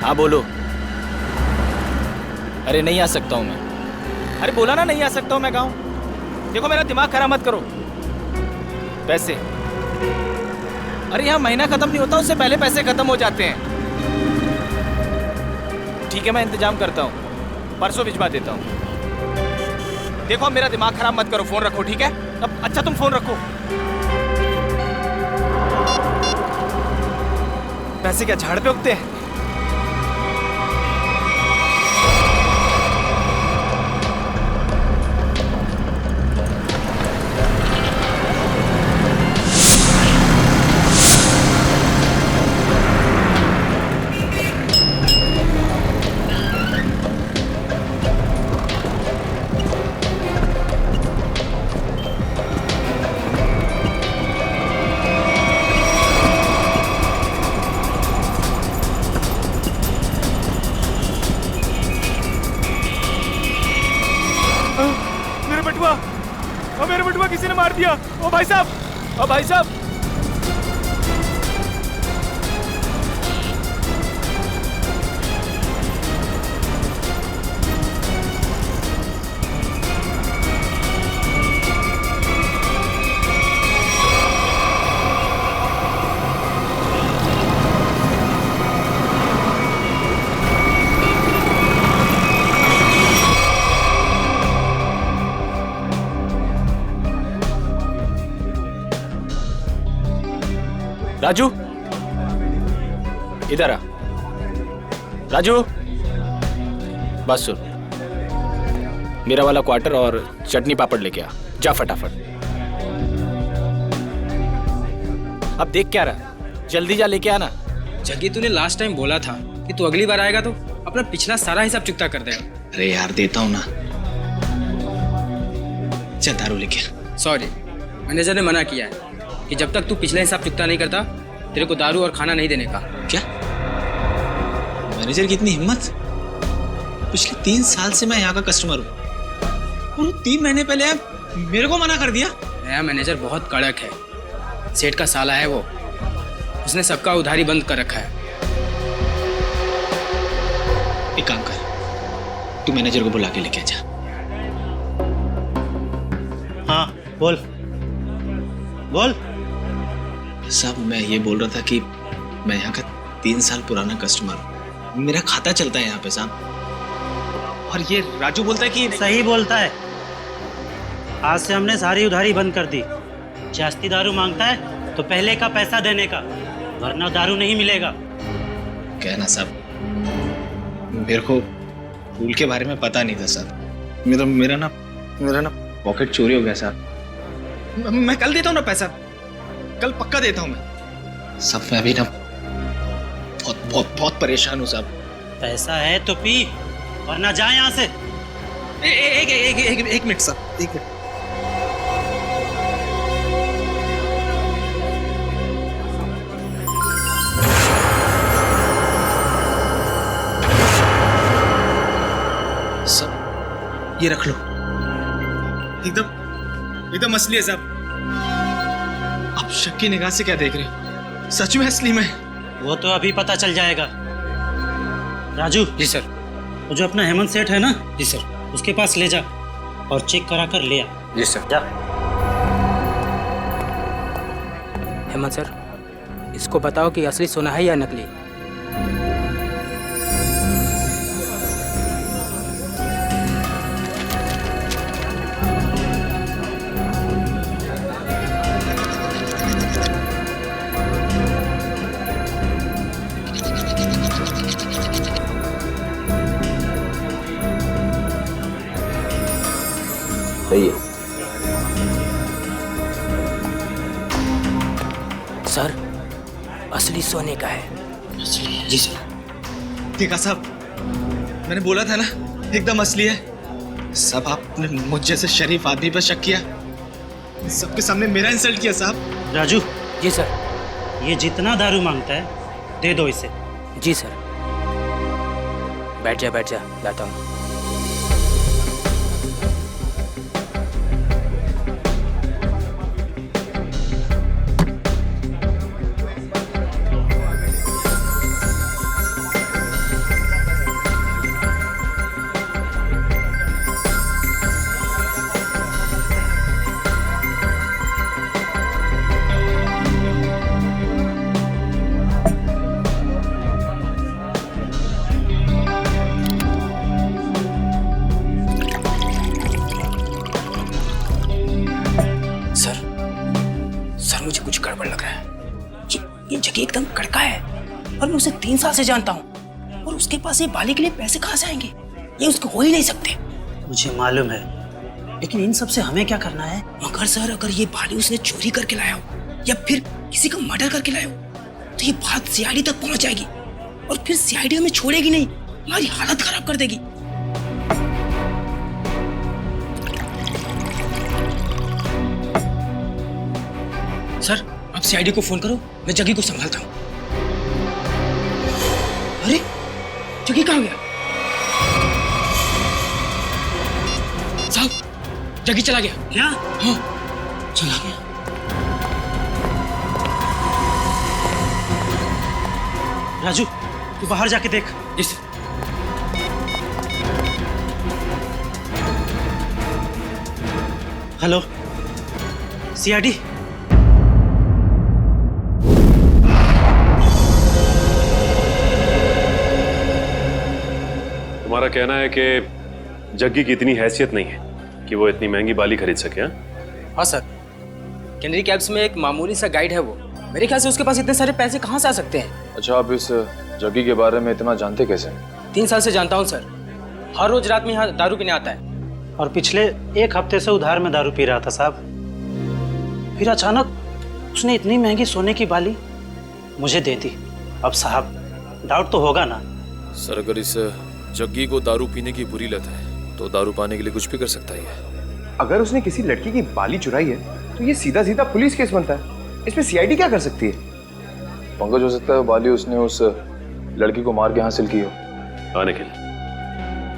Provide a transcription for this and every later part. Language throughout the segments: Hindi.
हाँ बोलो। अरे नहीं आ सकता हूँ मैं। अरे बोला ना नहीं आ सकता हूँ मैं गाँव। देखो मेरा दिमाग खराब मत करो। पैसे, अरे यहाँ महीना खत्म नहीं होता उससे पहले पैसे खत्म हो जाते हैं। ठीक है मैं इंतजाम करता हूँ, परसों भिजवा देता हूँ। देखो मेरा दिमाग खराब मत करो, फोन रखो ठीक है। अब अच्छा तुम फोन रखो। पैसे क्या झाड़ पे उगते हैं? मेरे बटुआ किसी ने मार दिया। ओ भाई साहब, ओ भाई साहब। राजू इधर आ। राजू बस सुन, मेरा वाला क्वार्टर और चटनी पापड़ लेके आ, जा फटाफट। अब देख क्या रहा, जल्दी जा लेके आना। जग्गी तूने लास्ट टाइम बोला था कि तू अगली बार आएगा तो अपना पिछला सारा हिसाब चुकता कर देगा। अरे यार देता हूँ ना, चल दारू लेके आ। सॉरी, मैनेजर ने मना किया है कि जब तक तू पिछला हिसाब चुकता नहीं करता तेरे को दारू और खाना नहीं देने का। क्या मैनेजर की इतनी हिम्मत? पिछले 3 साल से मैं यहाँ का कस्टमर हूँ और 3 महीने पहले मेरे को मना कर दिया। नया मैनेजर बहुत कड़क है, सेठ का साला है वो, उसने सबका उधारी बंद कर रखा है। एक काम कर, तू मैनेजर को बुला के लेके जा। हाँ बोल बोल। साहब मैं ये बोल रहा था कि मैं यहाँ का 3 साल पुराना कस्टमर हूँ, मेरा खाता चलता है यहाँ पे साहब। और ये राजू बोलता है कि सही बोलता है, आज से हमने सारी उधारी बंद कर दी। जास्ती दारू मांगता है तो पहले का पैसा देने का, वरना दारू नहीं मिलेगा। कहना साहब, मेरे को रूल के बारे में पता नहीं था साहब। मेरा ना पॉकेट चोरी हो गया साहब। मैं कल देता हूँ ना पैसा, कल पक्का देता हूँ मैं। सब मैं अभी ना बहुत परेशान हूँ साहब। पैसा है तो पी, वरना जा यहाँ से। एक मिनट साहब, एक मिनट। सब ये रख लो, एकदम असली है साहब। आप शक की निगाह से क्या देख रहे हैं? सच में असली में? वो तो अभी पता चल जाएगा। राजू। जी सर। वो जो अपना हेमंत सेठ है ना, जी सर, उसके पास ले जा और चेक करा कर ले आ। जी सर। जा। हेमंत सर, इसको बताओ कि असली सोना है या नकली। सही है सर, असली सोने का है। जी सर। देखा साहब, मैंने बोला था ना एकदम असली है। सब आपने मुझ जैसे शरीफ आदमी पर शक किया, सबके सामने मेरा इंसल्ट किया साहब। राजू। जी सर। ये जितना दारू मांगता है दे दो इसे। जी सर। बैठ जा, लाता हूँ। जग्गी एकदम कड़का है और मैं उसे 3 साल से जानता हूँ, और उसके पास ये बाली के लिए पैसे कहाँ से आएंगे? ये उसको हो ही नहीं सकते। मुझे मालूम है, लेकिन इन सब से हमें क्या करना है? मगर सर, अगर ये बाली उसने चोरी करके लाया हो या फिर किसी का मर्डर करके लाया हो, तो ये बात सीआईडी तक पहुंच जाएगी और फिर सीआईडी हमें छोड़ेगी नहीं, हमारी हालत खराब कर देगी। सर, आप सीआईडी को फोन करो, मैं जग्गी को संभालता हूँ। अरे, जग्गी कहाँ गया? साहब, जग्गी चला गया। क्या? हाँ, चला गया। राजू, तू बाहर जाके देख। इस हेलो, सीआईडी। तुम्हारा कहना है कि जग्गी की इतनी हैसियत नहीं है कि वो इतनी महंगी बाली खरीद सके? हाँ सर, कैनरी कैब्स में एक मामूली सा गाइड है वो। मेरे ख्याल से उसके पास इतने सारे पैसे कहाँ से आ सकते हैं? अच्छा, आप इस जग्गी के बारे में इतना जानते कैसे? 3 साल से जानता हूँ सर। हर रोज रात में यहाँ दारू पीने आता है। और पिछले 1 हफ्ते से उधार में दारू पी रहा था साहब। फिर अचानक उसने इतनी महंगी सोने की बाली मुझे दे दी। अब साहब, डाउट तो होगा ना? सर, अगर इस जग्गी को दारू पीने की बुरी लत है तो दारू पाने के लिए कुछ भी कर सकता है। अगर उसने किसी लड़की की बाली चुराई है तो ये सीधा सीधा पुलिस केस बनता है। इसमें सीआईडी क्या कर सकती है? पंकज, हो सकता है बाली उसने उस लड़की को मार के हासिल की हो। हाँ निखिल,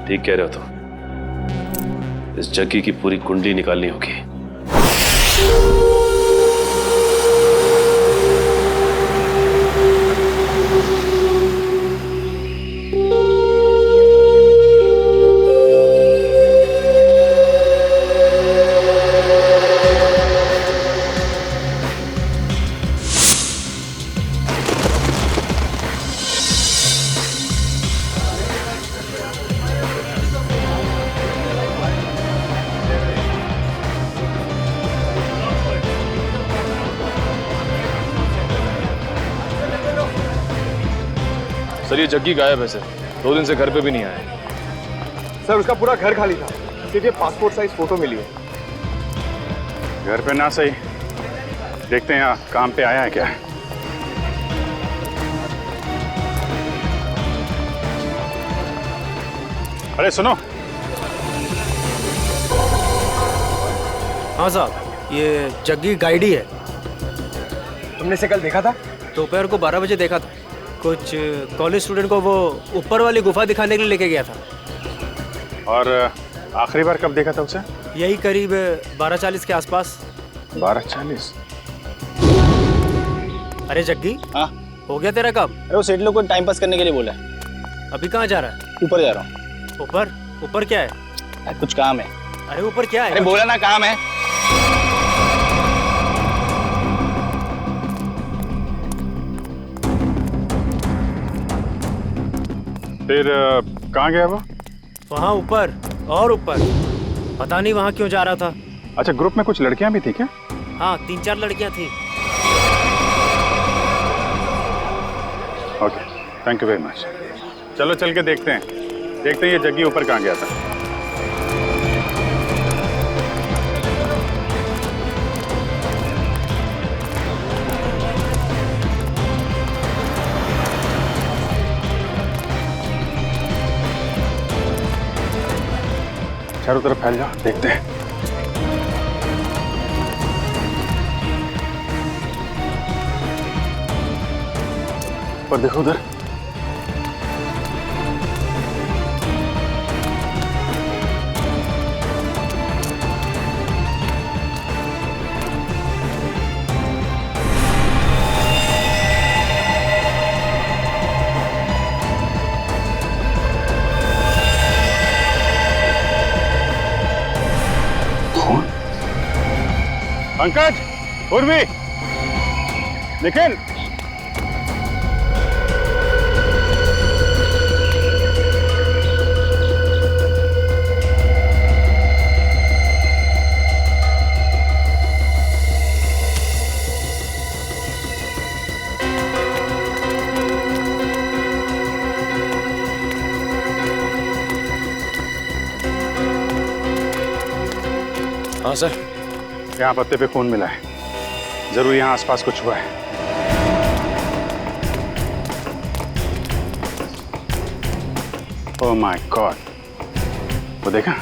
ठीक कह रहे हो तुम। इस जग्गी की पूरी कुंडली निकालनी होगी। सर, ये जग्गी गायब है सर। 2 दिन से घर पे भी नहीं आया। सर, उसका पूरा घर खाली था, सिर्फ ये पासपोर्ट साइज फोटो मिली है। घर पे ना सही, देखते हैं यहाँ काम पे आया है क्या। अरे सुनो। हाँ साहब, ये जग्गी गाइड ही है। तुमने इसे कल देखा था? दोपहर को 12 बजे देखा था। कुछ कॉलेज स्टूडेंट को वो ऊपर वाली गुफा दिखाने के लिए लेके गया था। और आखिरी बार कब देखा था उसे? यही करीब 12:40 के आसपास। 12:40? अरे जग्गी, हाँ, हो गया तेरा काम? अरे वो सेठ लोग को टाइम पास करने के लिए बोला है। अभी कहाँ जा रहा है? ऊपर जा रहा हूँ। ऊपर? ऊपर क्या है? कुछ काम है। अरे ऊपर क्या है? अरे बोला ना, काम है। फिर कहाँ गया वो? वहाँ ऊपर और ऊपर, पता नहीं वहाँ क्यों जा रहा था। अच्छा, ग्रुप में कुछ लड़कियां भी थी क्या? हाँ, 3-4 लड़कियाँ थी। Okay, thank you very much. चलो चल के देखते हैं ये जग्गी ऊपर कहाँ गया था। चारों तरफ फैल जाओ, देखते हैं। पर देखो उधर। पंकज, उर्वी, निखिल, हाँ सर। यहाँ पत्ते पे खून मिला है, जरूर यहाँ आसपास कुछ हुआ है। ओह माय गॉड, वो देखा?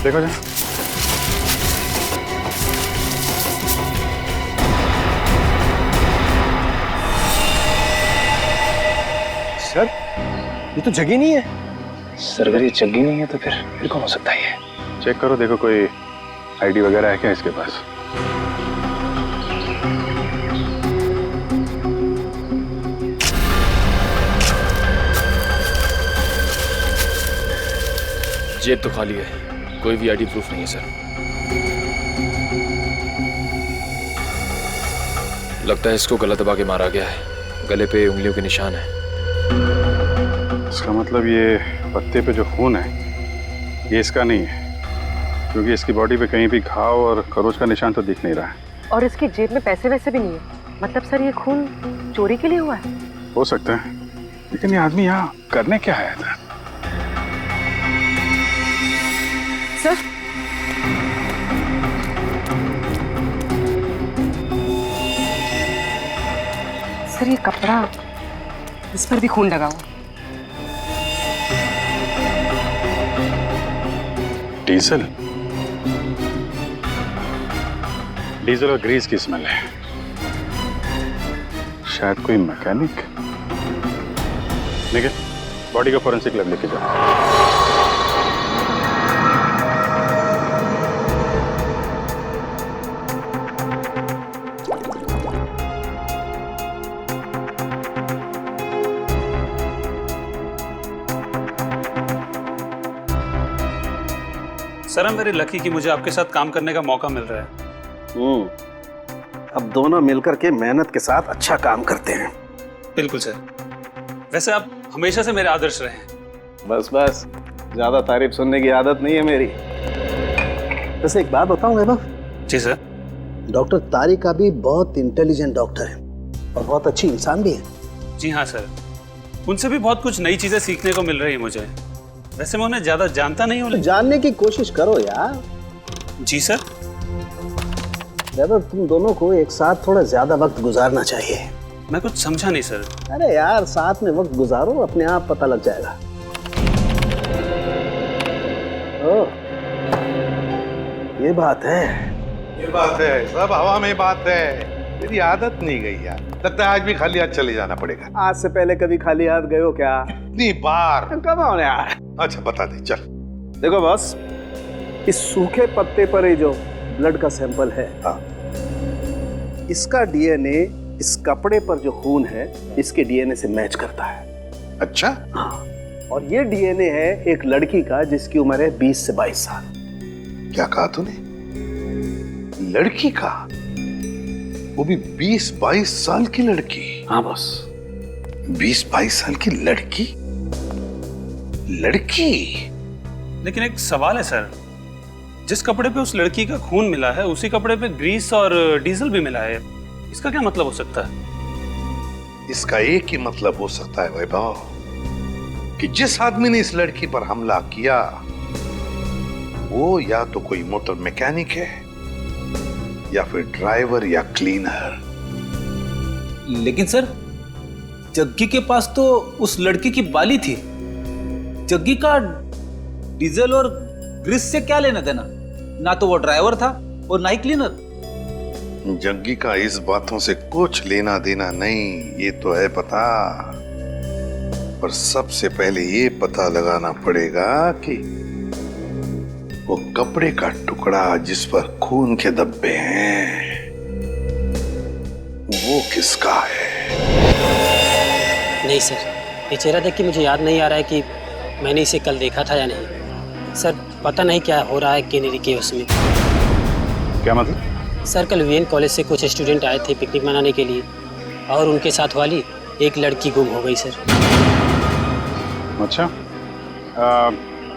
देखो जरा। सर ये तो जगह नहीं है। सर अगर ये जग्गी नहीं है तो फिर कौन हो सकता है ये? चेक करो, देखो कोई आईडी वगैरह है क्या इसके पास? जेब तो खाली है, कोई भी आईडी प्रूफ नहीं है सर। लगता है इसको गला दबा के मारा गया है, गले पे उंगलियों के निशान है। इसका मतलब ये पत्ते पे जो खून है ये इसका नहीं है, क्योंकि इसकी बॉडी पे कहीं भी घाव और खरोच का निशान तो दिख नहीं रहा है। और इसकी जेब में पैसे वैसे भी नहीं है। मतलब सर ये खून चोरी के लिए हुआ है? हो सकता है, लेकिन ये आदमी यहाँ करने क्या आया था? सर सर ये कपड़ा, इस पर भी खून लगा हुआ। डीजल, डीजल और ग्रीस की स्मेल है। शायद कोई मैकेनिक। निकल, बॉडी का फोरेंसिक लैब लेके जाओ। सर, I'm very lucky कि मुझे आपके साथ काम करने का मौका मिल रहा है। अब दोनों मिलकर के मेहनत के साथ अच्छा काम करते हैं। बिल्कुल सर। वैसे आप हमेशा से मेरे आदर्श रहे हैं। बस बस, ज्यादा तारीफ सुनने की आदत नहीं है मेरी। वैसे एक बात बताऊं वैभव? जी सर। डॉक्टर तारिक भी बहुत इंटेलिजेंट डॉक्टर है और बहुत अच्छी इंसान भी है। जी हाँ सर, उनसे भी बहुत कुछ नई चीजें सीखने को मिल रही है मुझे। वैसे मैं उन्हें ज्यादा जानता नहीं हूँ। जानने की कोशिश करो यार। जी सर। वैभव, तुम दोनों को एक साथ थोड़ा ज्यादा वक्त गुजारना चाहिए। मैं कुछ समझा नहीं सर। अरे यार, साथ में वक्त गुजारो, अपने आप पता लग जाएगा। ओह, ये बात है। ये बात है, सब हवा में बात है। मेरी आदत नहीं गई यार, लगता है आज भी खाली हाथ चले जाना पड़ेगा। आज से पहले कभी खाली हाथ गए हो क्या? इतनी बार। कब आओ यार। अच्छा बता दे, चल। देखो बॉस, इस सूखे पत्ते पर ये जो ब्लड का सैंपल है, इसका डीएनए इस कपड़े पर जो खून है इसके डीएनए से मैच करता है। अच्छा? हाँ, और ये डीएनए है एक लड़की का जिसकी उम्र है 20 से 22 साल। क्या कहा तूने? लड़की का? वो भी 20-22 साल की लड़की? हाँ बॉस। 20-22 साल की लड़की? लेकिन एक सवाल है सर, जिस कपड़े पे उस लड़की का खून मिला है उसी कपड़े पे ग्रीस और डीजल भी मिला है। इसका क्या मतलब हो सकता है? इसका एक ही मतलब हो सकता है वैभव, कि जिस आदमी ने इस लड़की पर हमला किया वो या तो कोई मोटर मैकेनिक है या फिर ड्राइवर या क्लीनर। लेकिन सर, जग्गी के पास तो उस लड़की की बाली थी। जग्गी का डीजल और ग्रीस से क्या लेना देना? ना तो वो ड्राइवर था और ना ही क्लीनर। जग्गी का इस बातों से कुछ लेना देना नहीं, ये तो है पता। पर सबसे पहले ये पता लगाना पड़ेगा कि वो कपड़े का टुकड़ा जिस पर खून के धब्बे हैं वो किसका है। नहीं सर, ये चेहरा देख के मुझे याद नहीं आ रहा है कि मैंने इसे कल देखा था या नहीं। सर, पता नहीं क्या हो रहा है केनेरी के उसमें। क्या मतलब? सर, कल वीएन कॉलेज से कुछ स्टूडेंट आए थे पिकनिक मनाने के लिए और उनके साथ वाली एक लड़की गुम हो गई सर। अच्छा,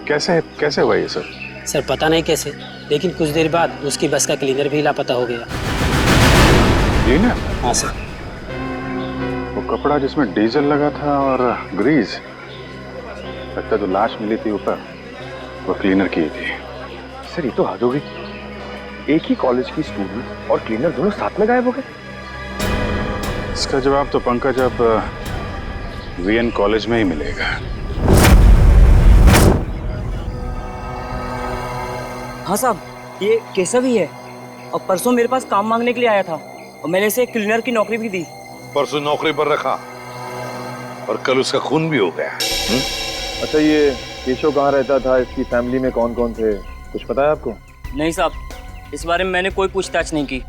कैसे हुआ ये सर? सर पता नहीं कैसे, लेकिन कुछ देर बाद उसकी बस का क्लीनर भी लापता हो गया। क्लीनर? हाँ सर। वो कपड़ा जिसमें डीजल लगा था और ग्रीस, लगता जो लाश मिली थी ऊपर वो क्लीनर की थी। सर ये तो हद हो गई। एक ही कॉलेज की स्टूडेंट और क्लीनर दोनों साथ में गायब हो गए। इसका जवाब तो पंकज अब वीएन कॉलेज में ही मिलेगा। हाँ साहब, ये केशव ही है और परसों मेरे पास काम मांगने के लिए आया था और मैंने इसे क्लीनर की नौकरी भी दी। परसों नौकरी पर रखा और कल उसका खून भी हो गया। अच्छा ये केशव कहाँ रहता था, इसकी फैमिली में कौन कौन थे, कुछ पता है आपको? नहीं साहब, इस बारे में मैंने कोई पूछताछ नहीं की।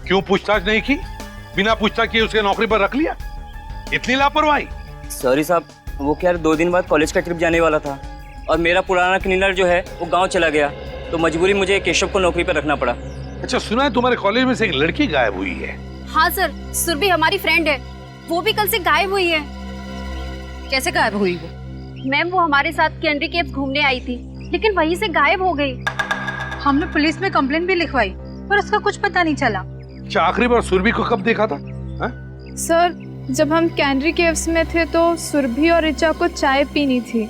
क्यों पूछताछ नहीं की? बिना पूछताछ किए उसके नौकरी पर रख लिया? इतनी लापरवाही? सॉरी साहब, वो क्या 2 दिन बाद कॉलेज का ट्रिप जाने वाला था और मेरा पुराना क्लीनर जो है वो गांव चला गया, तो मजबूरी मुझे केशव को नौकरी पर रखना पड़ा। अच्छा, सुना है तुम्हारे कॉलेज में से एक लड़की गायब हुई है? हाँ सर, सुरभि हमारी फ्रेंड है, वो भी कल से गायब हुई है। कैसे गायब हुई वो? मैम वो हमारे साथ कैंडी केव्स घूमने आई थी, लेकिन वहीं से गायब हो गई। हमने पुलिस में कंप्लेंट भी लिखवाई पर उसका कुछ पता नहीं चला। अच्छा, आखिरी बार सुरभि को कब देखा था? सर, जब हम कैंडी केव्स में थे तो सुरभि और ऋचा को चाय पीनी थी।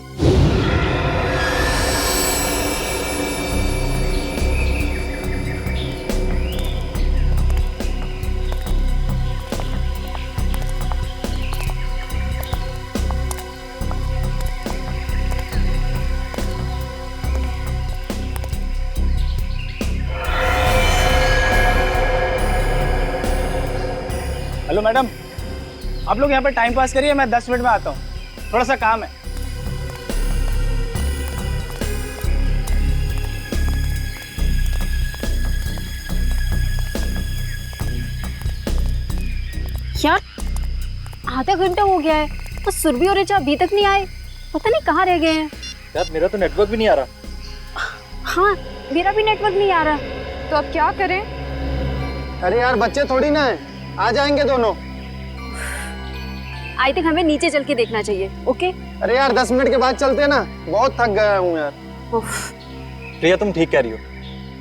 हेलो मैडम, आप लोग यहाँ पर टाइम पास करिए, मैं 10 मिनट में आता हूँ, थोड़ा सा काम है। यार आधा घंटा हो गया है तो सुरभि और ऋचा अभी तक नहीं आए, पता नहीं कहाँ रह गए हैं। यार मेरा तो नेटवर्क भी नहीं आ रहा। हाँ मेरा भी नेटवर्क नहीं आ रहा। तो अब क्या करें? अरे यार बच्चे थोड़ी ना है, आ जाएंगे दोनों। आई थिंक हमें नीचे चल के देखना चाहिए। ओके? अरे यार 10 मिनट के बाद चलते हैं ना, बहुत थक गया हूँ यार। प्रिया तुम ठीक कह रही हो,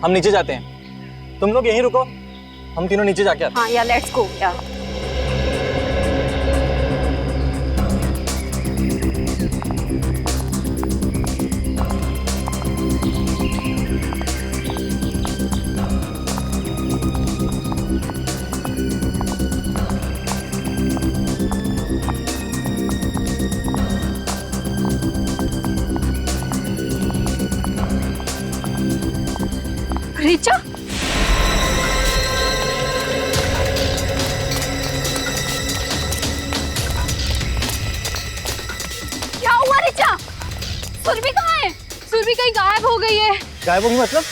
हम नीचे जाते हैं, तुम लोग यहीं रुको, हम तीनों नीचे जाके आते हैं। हाँ यार लेट्स गो यार। ऋचा, क्या हुआ ऋचा? सुरभि कहाँ है? सुरभि कहीं गायब हो गई है। गायब होगी मतलब?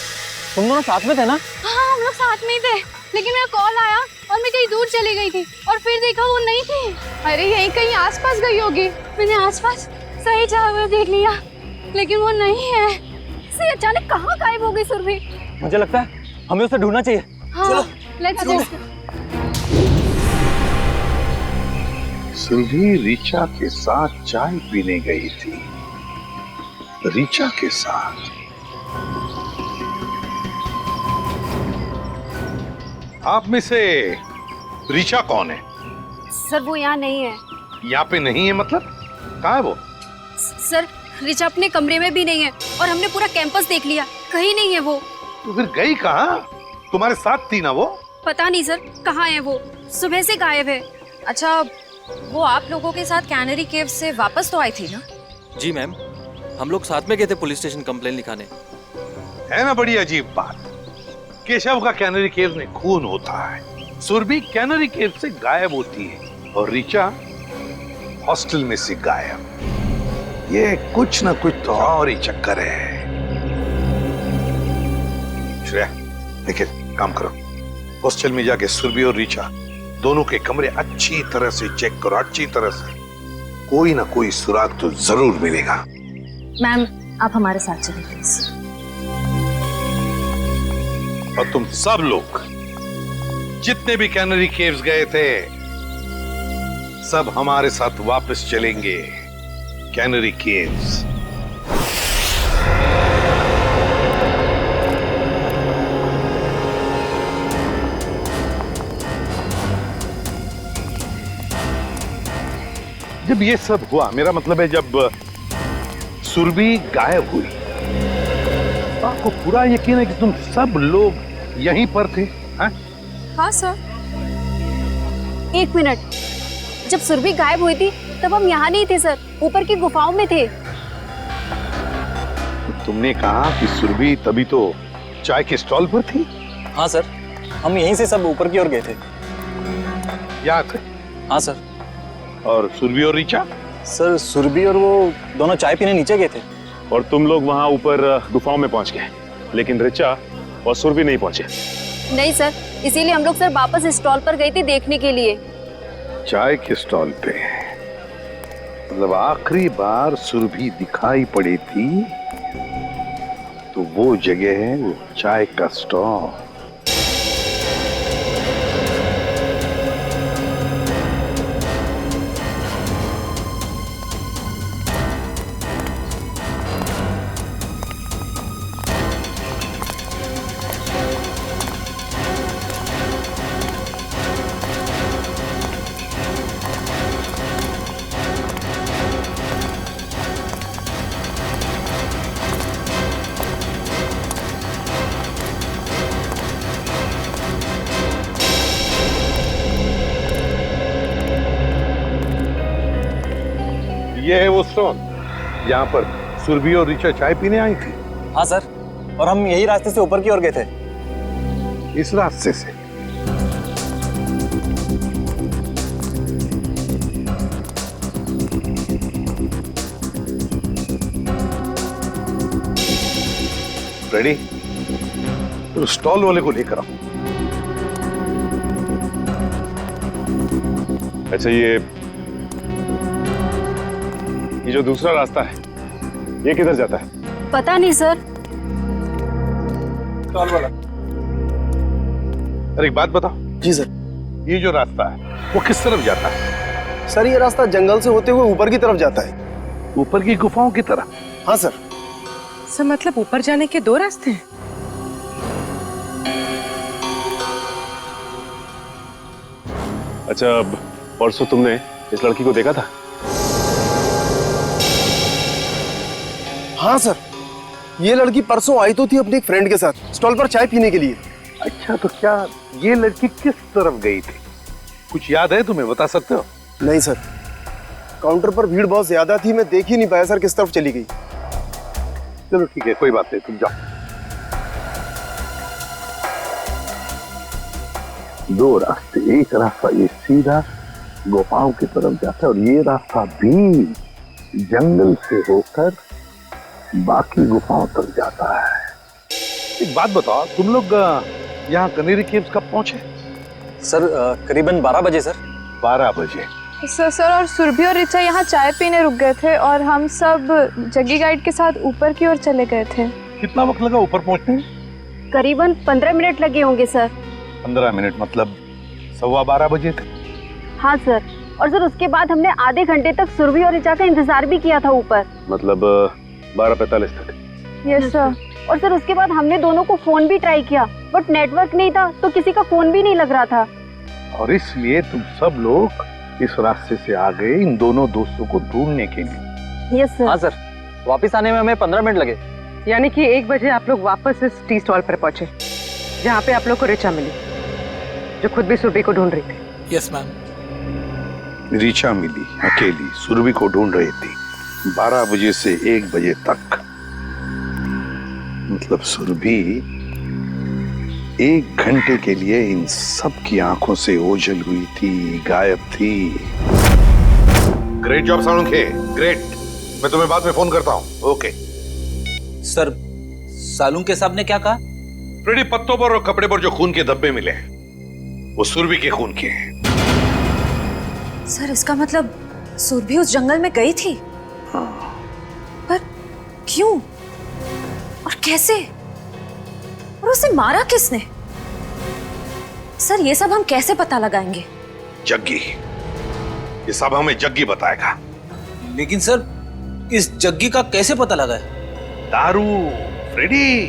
तुम दोनों साथ में थे ना? हाँ हम लोग साथ में ही थे, लेकिन मेरा कॉल आया और मैं कहीं दूर चली गई थी और फिर देखा वो नहीं थी। अरे यहीं कहीं आसपास गई होगी। मैंने आसपास सही जगह देख लिया लेकिन वो नहीं है। से अचानक कहाँ गायब हो गई सुरभि? मुझे लगता है हमें उसे ढूंढना चाहिए। हाँ, लेट्स गो। सुरभि ऋचा के साथ चाय पीने गई थी। ऋचा के साथ? आप में से ऋचा कौन है? सर वो यहाँ नहीं है। यहाँ पे नहीं है मतलब? कहाँ है वो? सर ऋचा अपने कमरे में भी नहीं है और हमने पूरा कैंपस देख लिया, कहीं नहीं है वो। तो फिर गई कहाँ? तुम्हारे साथ थी ना वो? पता नहीं सर कहाँ है वो, सुबह से गायब है। अच्छा वो आप लोगों के साथ कैनरी केव से वापस तो आई थी ना? जी मैम, हम लोग साथ में गए थे पुलिस स्टेशन कंप्लेन लिखाने। है ना बड़ी अजीब बात। केशव का कैनरी केव में खून होता है, सुरभि कैनरी केव से गायब होती है और ऋचा हॉस्टल में से गायब। ये कुछ ना कुछ तो और ही चक्कर है। श्रेया, निखिल, काम करो, हॉस्टल में जाके सुरभि और ऋचा दोनों के कमरे अच्छी तरह से चेक करो, अच्छी तरह से। कोई ना कोई सुराग तो जरूर मिलेगा। मैम आप हमारे साथ चलिए प्लीज। और तुम सब लोग जितने भी कैनरी केव्स गए थे सब हमारे साथ वापस चलेंगे कैनरी केव्स। जब ये सब हुआ, मेरा मतलब है जब सुरभि गायब हुई, आपको पूरा यकीन है कि तुम सब लोग यहीं पर थे? हाँ सर। 1 मिनट, जब सुरभि गायब हुई थी तब हम यहाँ नहीं थे सर, ऊपर की गुफाओं में थे। तुमने कहा कि सुरभि तभी तो चाय के स्टॉल पर थी? हाँ सर, हम यहीं से सब ऊपर की ओर गए थे। यहाँ थे? हाँ सर। और सुरभि और ऋचा? सर सुरभि और वो दोनों चाय पीने नीचे गए थे। और तुम लोग वहां ऊपर गुफाओं में पहुंच गए, लेकिन ऋचा और सुरभि नहीं पहुंचे। नहीं सर, इसीलिए हम लोग सर वापस स्टॉल पर गए थे देखने के लिए। चाय के स्टॉल पे? मतलब आखिरी बार सुरभि दिखाई पड़ी थी तो वो जगह है वो चाय का स्टॉल। ये है वो स्टॉल यहाँ पर सुरभि और ऋचा चाय पीने आई थी? हाँ सर, और हम यही रास्ते से ऊपर की ओर गए थे। इस रास्ते से? रेडी? तो स्टॉल वाले को लेकर आओ। अच्छा, ये जो दूसरा रास्ता है ये किधर जाता है? पता नहीं सर। स्टॉल वाला, अरे एक बात बताओ। जी सर। ये जो रास्ता है वो किस तरफ जाता है? सर ये रास्ता जंगल से होते हुए ऊपर की तरफ जाता है। ऊपर की गुफाओं की तरफ? हाँ सर। सर मतलब ऊपर जाने के 2 रास्ते हैं? अच्छा, अब परसों तुमने इस लड़की को देखा था? हाँ सर, ये लड़की परसों आई तो थी अपनी एक फ्रेंड के साथ स्टॉल पर चाय पीने के लिए। अच्छा, तो क्या ये लड़की किस तरफ गई थी? कुछ याद है तुम्हें, बता सकते हो? नहीं सर, काउंटर पर भीड़ बहुत ज्यादा थी, मैं देख ही नहीं पाया सर किस तरफ चली गई। चलो ठीक है, कोई बात नहीं, तुम जाओ। 2 रास्ते, एक रास्ता ये सीधा गुफाओं की तरफ जाता है और ये रास्ता भी जंगल से होकर बाकी गुफाओं तक जाता है। एक बात बताओ, तुम लोग यहाँ कनेरी केव्स कब पहुंचे? सर करीबन 12 बजे सर। 12 बजे? सर और सुरभि और ऋचा यहाँ चाय पीने रुक गए थे और हम सब जग्गी गाइड के साथ ऊपर की ओर चले गए थे। कितना वक्त लगा ऊपर पहुंचने में? करीबन 15 मिनट लगे होंगे सर। 15 मिनट मतलब 12:15 बजे थे? हाँ सर, और सर उसके बाद हमने आधे घंटे तक सुरभि और ऋचा का इंतजार भी किया था ऊपर। मतलब 12:45 तक? Yes sir. और सर उसके बाद हमने दोनों को फोन भी ट्राई किया, बट नेटवर्क नहीं था तो किसी का फोन भी नहीं लग रहा था। और इसलिए तुम सब लोग इस रास्ते से आ गए इन दोनों दोस्तों को ढूंढने के लिए? Yes sir. हाँ सर, वापस आने में हमें 15 मिनट लगे। यानी कि 1 बजे आप लोग वापस इस टी स्टॉल पर पहुंचे जहाँ पे आप लोग को ऋचा मिली, जो खुद भी सुरभि को ढूंढ रही थी। Yes ma'am. ऋचा मिली अकेली, सुरभि को ढूंढ रही थी 12 बजे से 1 बजे तक। मतलब सुरभि 1 घंटे के लिए इन सब की आंखों से ओझल हुई थी, गायब थी। Great job Salunkhe, great. मैं तुम्हें बाद में फोन करता हूँ। ओके सर, सालुंखे साहब ने क्या कहा? फ्रेडी, पत्तों पर और कपड़े पर जो खून के धब्बे मिले वो सुरभि के खून के हैं। सर इसका मतलब सुरभि उस जंगल में गई थी? हाँ। पर क्यों और कैसे, और उसे मारा किसने? सर ये सब हम कैसे पता लगाएंगे? जग्गी, ये सब हमें जग्गी बताएगा। लेकिन सर इस जग्गी का कैसे पता लगा है? दारू फ्रेडी,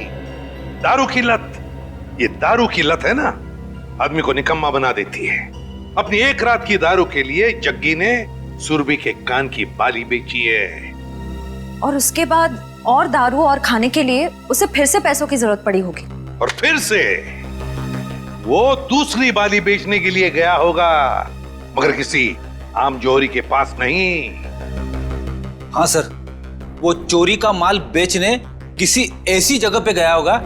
दारू की लत। ये दारू की लत है ना, आदमी को निकम्मा बना देती है। अपनी 1 रात की दारू के लिए जग्गी ने सुरभि के कान की बाली बेची है। और उसके बाद और दारू और खाने के लिए उसे फिर से पैसों की जरूरत पड़ी होगी। और फिर से वो दूसरी बाली बेचने के लिए गया होगा, मगर किसी आम जौहरी के पास नहीं। हाँ सर, वो चोरी का माल बेचने किसी ऐसी जगह पे गया होगा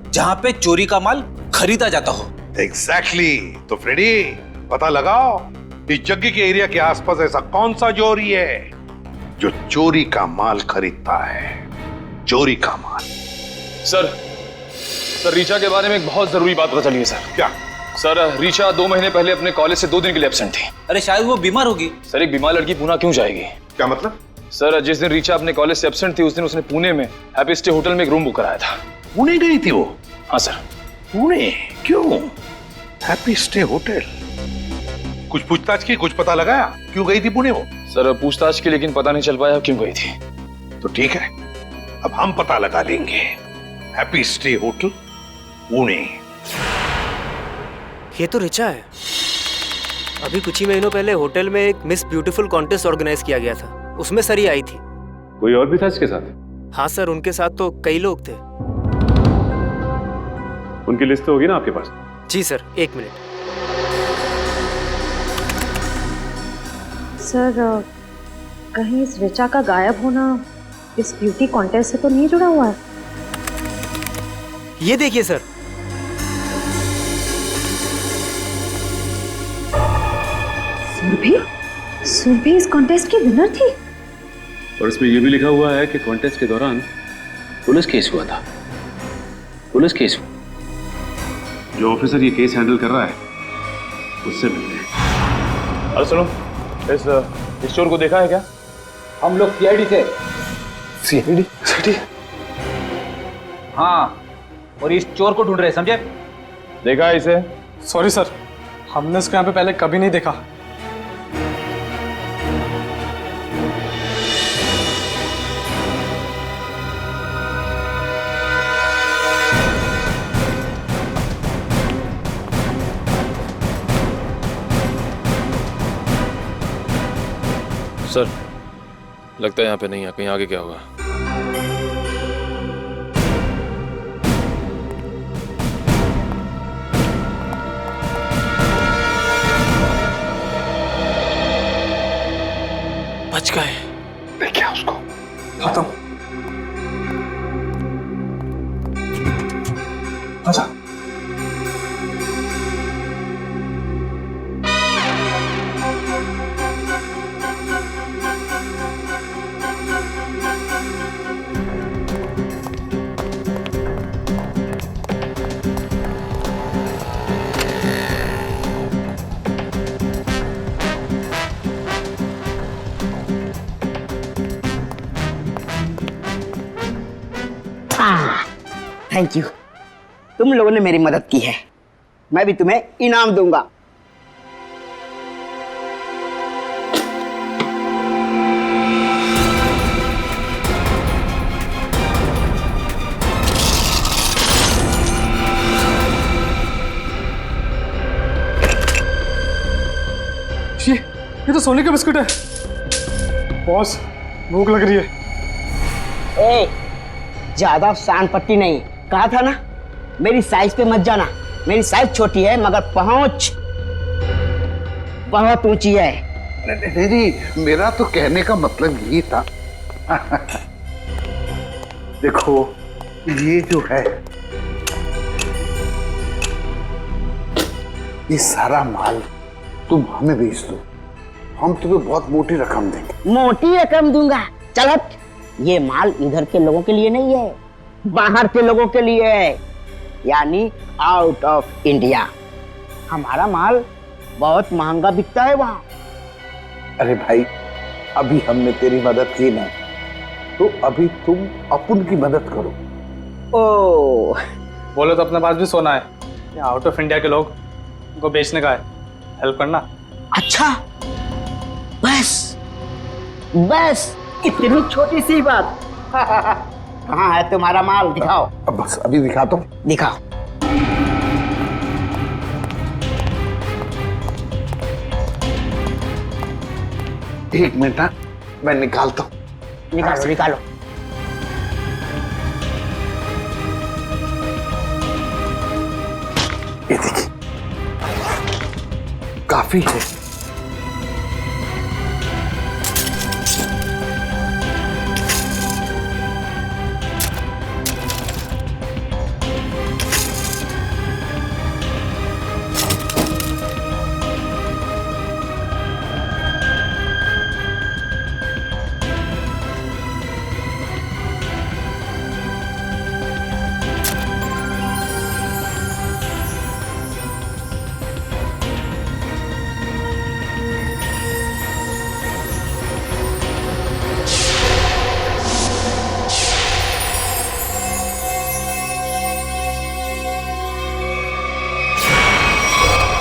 जहां पे चोरी का माल खरीदा जाता हो। एग्जैक्टली। तो फ्रेडी, पता लगाओ इस जग्गी के एरिया के आसपास ऐसा कौन सा जौहरी है जो चोरी का माल खरीदता है। चोरी का माल। सर रीचा के बारे में एक बहुत जरूरी बात पता चली है सर। क्या? सर रीचा 2 महीने पहले अपने कॉलेज से 2 दिन के लिए एब्सेंट थी। अरे शायद वो बीमार होगी। सर एक बीमार लड़की पुणे क्यों जाएगी? क्या मतलब? सर जिस दिन रीचा अपने कॉलेज से एब्सेंट थी उस दिन उसने पुणे में हैप्पी स्टे होटल में एक रूम बुक कराया था। पुणे गई थी वो? हाँ सर। पुणे क्यों? Happy stay hotel? कुछ पूछताछ की, कुछ पता लगाया क्यों गई थी पुणे वो? सर पूछताछ की, लेकिन पता नहीं चल पाया क्यों गई थी। तो ठीक है, अब हम पता लगा लेंगे। Happy stay hotel Pune. ये तो ऋचा है। अभी कुछ ही महीनों पहले होटल में एक मिस ब्यूटीफुल कॉन्टेस्ट ऑर्गेनाइज किया गया था, उसमें सरी आई थी। कोई और भी था इसके साथ? हाँ सर, उनके साथ तो कई लोग थे। उनकी लिस्ट तो होगी ना आपके पास? जी सर, 1 मिनट। सर कहीं इस ऋचा का गायब होना इस ब्यूटी कॉन्टेस्ट से तो नहीं जुड़ा हुआ है? ये देखिए सर। सुरभि इस कॉन्टेस्ट की विनर थी। और इसमें यह भी लिखा हुआ है कि कॉन्टेस्ट के दौरान पुलिस केस हुआ था। पुलिस केस हुआ। जो ऑफिसर ये केस हैंडल कर रहा है उससे मिलते हैं। अरे सुनो, इस चोर को देखा है क्या? हम लोग सीआईडी से। सीआईडी? हाँ, और इस चोर को ढूंढ रहे, समझे? देखा है इसे? सॉरी सर, हमने इसको यहाँ पे पहले कभी नहीं देखा। सर लगता है यहाँ पे नहीं है, कहीं आगे क्या होगा? बच गए। देखिए उसको। खत्म। अच्छा। थैंक यू, तुम लोगों ने मेरी मदद की है, मैं भी तुम्हें इनाम दूंगा। ये तो सोने का बिस्कुट है। बॉस, भूख लग रही है। ए, ज्यादा शान पट्टी नहीं, कहा था ना मेरी साइज पे मत जाना। मेरी साइज छोटी है मगर पहुंच बहुत ऊंची है। नहीं, मेरा तो कहने का मतलब यही था। देखो ये जो है, ये सारा माल तुम हमें बेच दो, हम तुम्हें बहुत मोटी रकम देंगे। मोटी रकम दूंगा? चल हट। ये माल इधर के लोगों के लिए नहीं है, बाहर के लोगों के लिए है, यानी आउट ऑफ इंडिया। हमारा माल बहुत महंगा बिकता है वहां। अरे भाई, अभी हमने तेरी मदद की ना, तो अभी तुम अपन की मदद करो। ओ, बोलो तो अपने पास भी सोना है, ये आउट ऑफ इंडिया के लोग उनको बेचने का है, हेल्प करना। अच्छा, बस बस इतनी छोटी सी बात। कहाँ है तुम्हारा माल, दिखाओ। अब बस अभी दिखा दो। दिखाओ। एक मिनट, हाँ, मैं निकालता हूँ। निकालो निकालो। ये देखिए, काफी है।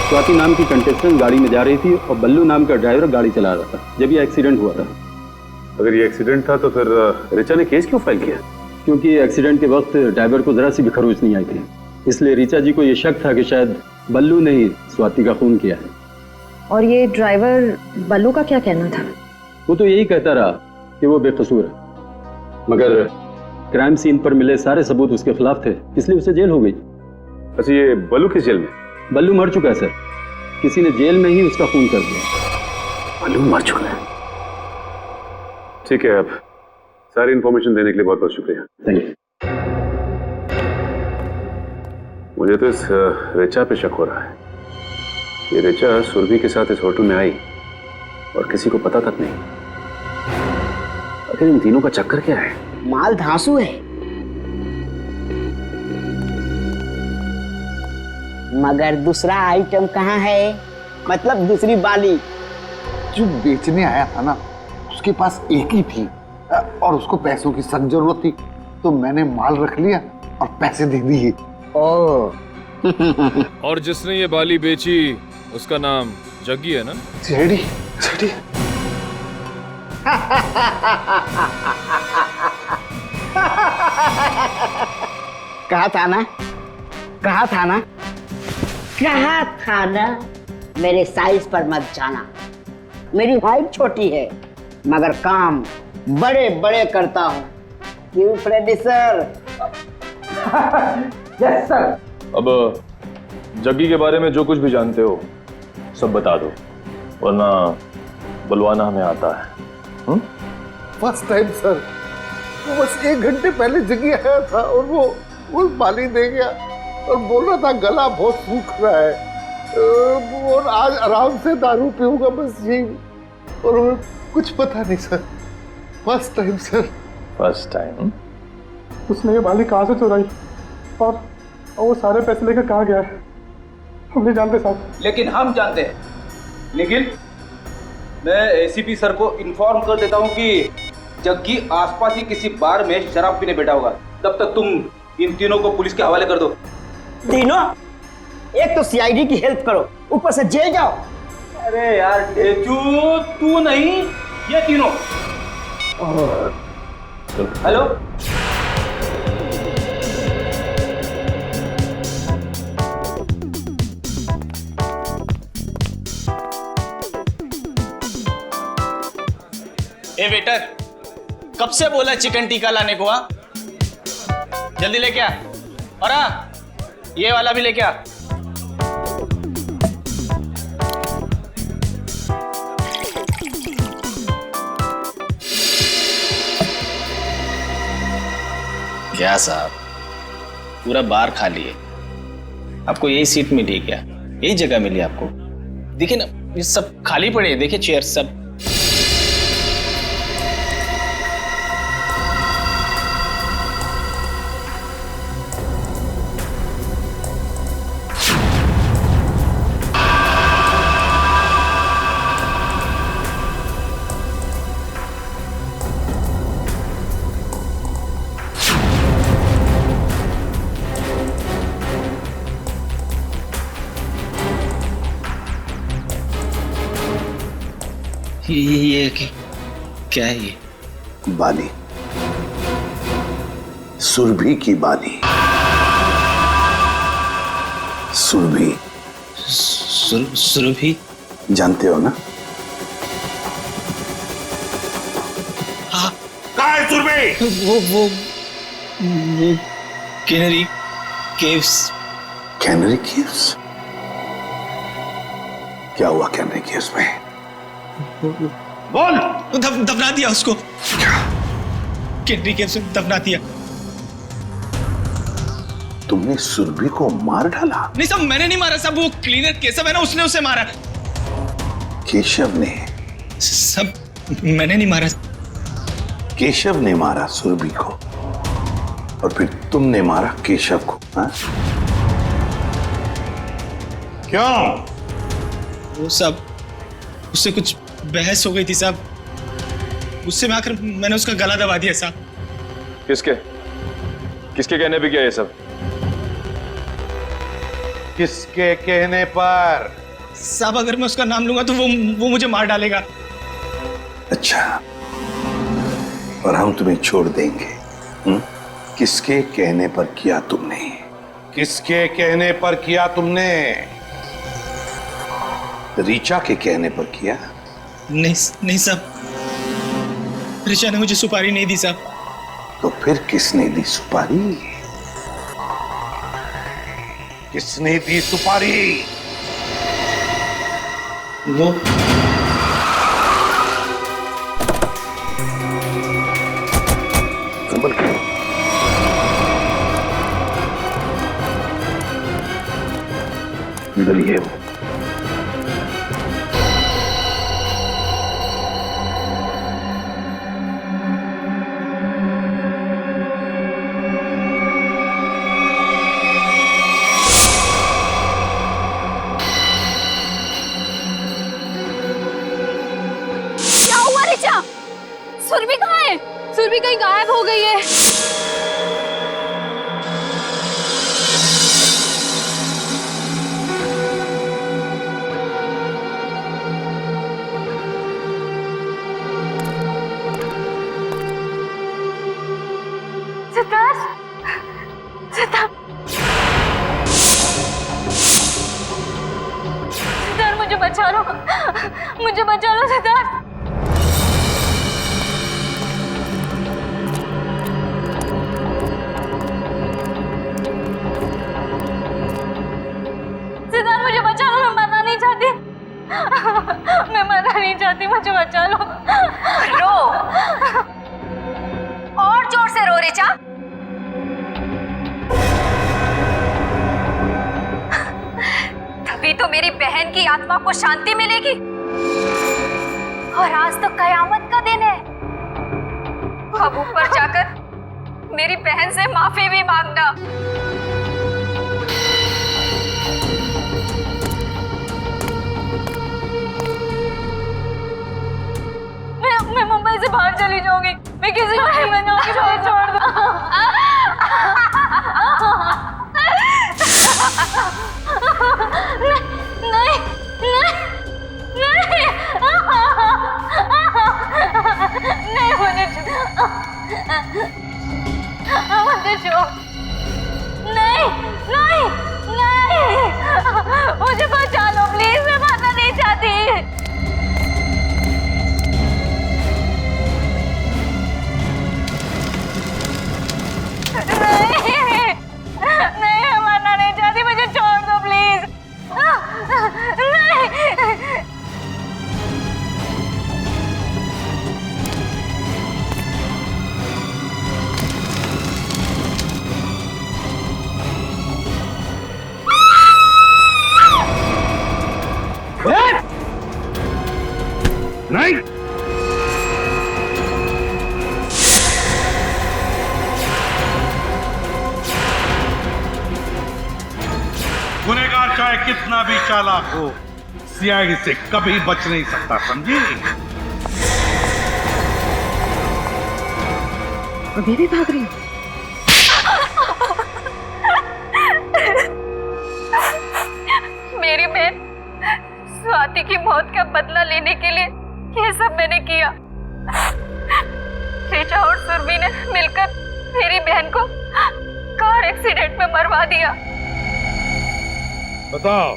स्वाति नाम की कंटेस्टेंट गाड़ी में जा रही थी और बल्लू नाम का ड्राइवर गाड़ी चला रहा था जब ये एक्सीडेंट हुआ था। अगर ये एक्सीडेंट था तो फिर ऋचा ने केस क्यों फाइल किया? क्योंकि एक्सीडेंट के वक्त ड्राइवर को जरा सी भी खरोच नहीं आई थी, इसलिए ऋचा जी को ये शक था कि शायद बल्लू ने ही स्वाति का खून किया है। और ये ड्राइवर बल्लू का क्या कहना था? वो तो यही कहता रहा कि वो बेकसूर है, मगर क्राइम सीन पर मिले सारे सबूत उसके खिलाफ थे, इसलिए उसे जेल हो गई। अच्छा, ये बल्लू किस जेल में? बल्लू मर चुका है सर, किसी ने जेल में ही उसका खून कर दिया। बल्लू मर चुका है? ठीक है, अब सारी इंफॉर्मेशन देने के लिए बहुत बहुत शुक्रिया। Thank you. मुझे तो इस ऋचा पे शक हो रहा है। ये ऋचा सुरभि के साथ इस होटल में आई और किसी को पता तक नहीं। आखिर इन तीनों का चक्कर क्या है? माल धांसू है, मगर दूसरा आइटम कहाँ है? मतलब दूसरी बाली। जो बेचने आया था ना, उसके पास एक ही थी और उसको पैसों की सख्त जरूरत थी, तो मैंने माल रख लिया और पैसे दे दिए। और जिसने ये बाली बेची उसका नाम जग्गी है ना? सीआईडी। सीआईडी। कहा था ना, कहा था ना, कहा था ना, मेरे साइज पर मत जाना। मेरी हाइट छोटी है मगर काम बड़े बड़े करता हूँ। क्यों प्रोड्यूसर? Yes sir. अब जग्गी के बारे में जो कुछ भी जानते हो सब बता दो, वरना बुलवाना हमें आता है। फर्स्ट टाइम सर, वो बस 1 घंटे पहले जगी आया था और वो बाली दे गया और बोल रहा था गला बहुत सूख रहा है और आज आराम से दारू पीऊंगा, बस यही। और कुछ पता नहीं sir, first time sir. First time? उसने ये बाली कहाँ से चुराई और वो सारे पैसे लेकर कहाँ गया है हम नहीं जानते साहब। लेकिन हम जानते हैं। निखिल, मैं एसीपी सर को इन्फॉर्म कर देता हूँ कि जग्गी आसपास ही किसी बार में शराब पीने बैठा होगा। तब तक तुम इन तीनों को पुलिस के हवाले कर दो। तीनों? एक तो सीआईडी की हेल्प करो, ऊपर से जेल जाओ। अरे यार ढेचू, तू नहीं, ये तीनों। हेलो, ए वेटर, कब से बोला चिकन टिक्का लाने को? हाँ, जल्दी लेके आ। और हाँ, ये वाला भी लेके आ। क्या साहब, पूरा बार खाली है। आपको यही सीट मिली है क्या? यही जगह मिली आपको? देखिए ना, ये सब खाली पड़े हैं, देखिए चेयर सब। ये क्या है? ये बाली, सुरभि की बाली। सुरभि। सुरभि? जानते हो ना? वो कैनरी केव्स। Canary caves? क्या हुआ कैनरी केव्स में? बोल। दफना दिया उसको। कैनरी केव्स में दफना दिया। तुमने सुरभि को मार डाला? नहीं साहब, मैंने नहीं मारा साहब, वो क्लीनर केशव है ना, उसने उसे मारा। केशव ने? सब मैंने नहीं मारा। केशव ने मारा सुरभि को और फिर तुमने मारा केशव को, हाँ? क्यों? वो सब उससे कुछ बहस हो गई थी साहब, उससे में आकर मैंने उसका गला दबा दिया साहब। किसके किसके कहने पे किया ये सब? किसके कहने पर? साहब अगर मैं उसका नाम लूंगा तो वो मुझे मार डालेगा। अच्छा, और हम तुम्हें छोड़ देंगे? किसके कहने पर किया तुमने? किसके कहने पर किया तुमने? रीचा के कहने पर किया? नहीं साहब, ऋचा ने मुझे सुपारी नहीं दी साहब। तो फिर किसने दी सुपारी? किसने दी सुपारी? वो संभल के इधर ही है वो। सुरभि कहाँ है? सुरभि कहीं गायब हो गई है। सिद्धार्थ, सिद्धार्थ, सिद्धार्थ मुझे बचा लो, मुझे बचा लो सिद्धार्थ। मुझे बचा लो, मैं मरना नहीं चाहती, मैं मरना नहीं चाहती, मुझे बचा लो। रो, और जोर से रो ऋचा। तभी तो मेरी बहन की आत्मा को शांति मिलेगी। और आज तो कयामत का दिन है। अब ऊपर जाकर मेरी बहन से माफी भी मांगना। मैं मुंबई से बाहर चली जाऊंगी, मैं किसी को नहीं बनाऊंगी, छोड़ दो। नहीं, नहीं, नहीं, नहीं, मुझे छोड़, नहीं, नहीं, नहीं, मुझे बचा लो प्लीज, मैं मरना नहीं चाहती। नहीं, मैं मरना नहीं चाहती, मुझे छोड़ दो प्लीज। नहीं। नहीं, गुनहगार चाहे कितना भी चालाक हो, सीआईडी से कभी बच नहीं सकता, समझी? अभी भी भाग रही? मेरी बहन स्वाति की मौत का बदला लेने के लिए ये सब मैंने किया। ऋचा और सुरभि ने मिलकर मेरी बहन को कार एक्सीडेंट में मरवा दिया। बताओ,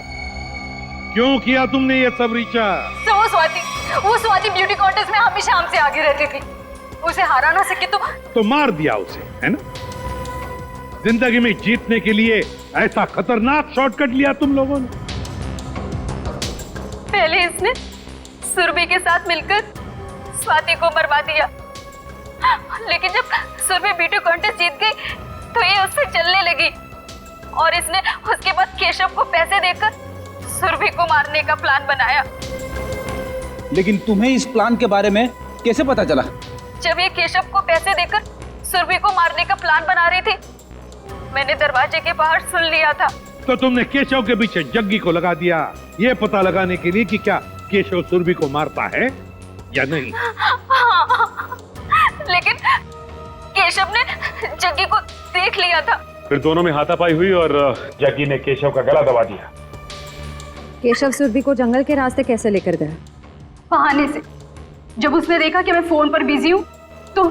क्यों किया तुमने ये सब ऋचा? तो वो स्वाति ब्यूटी कॉन्टेस्ट में हमेशा हमसे आगे रहती थी। उसे हरा ना सके तो मार दिया उसे, है ना? जिंदगी में जीतने के लिए ऐसा खतरनाक शॉर्टकट लिया तुम लोगों ने। पहले इसने सुरभि के साथ मिलकर स्वाति को मरवा दिया, लेकिन जब सुरभि ब्यूटी कॉन्टेस्ट जीत गई तो ये उससे चलने लगी और इसने उसके बाद केशव को पैसे देकर सुरभि को मारने का प्लान बनाया। लेकिन तुम्हें इस प्लान के बारे में कैसे पता चला? जब ये केशव को पैसे देकर सुरभि को मारने का प्लान बना रही थी, मैंने दरवाजे के बाहर सुन लिया था। तो तुमने केशव के पीछे जग्गी को लगा दिया, ये पता लगाने के लिए कि क्या केशव सुरभि को मारता है या नहीं? हाँ, लेकिन केशव ने जग्गी को देख लिया था। फिर दोनों में हाथापाई हुई और जग्गी ने केशव का गला दबा दिया। केशव सुरभि को जंगल के रास्ते कैसे लेकर गया? बहाने से। जब उसने देखा कि मैं फोन पर बिजी हूँ तो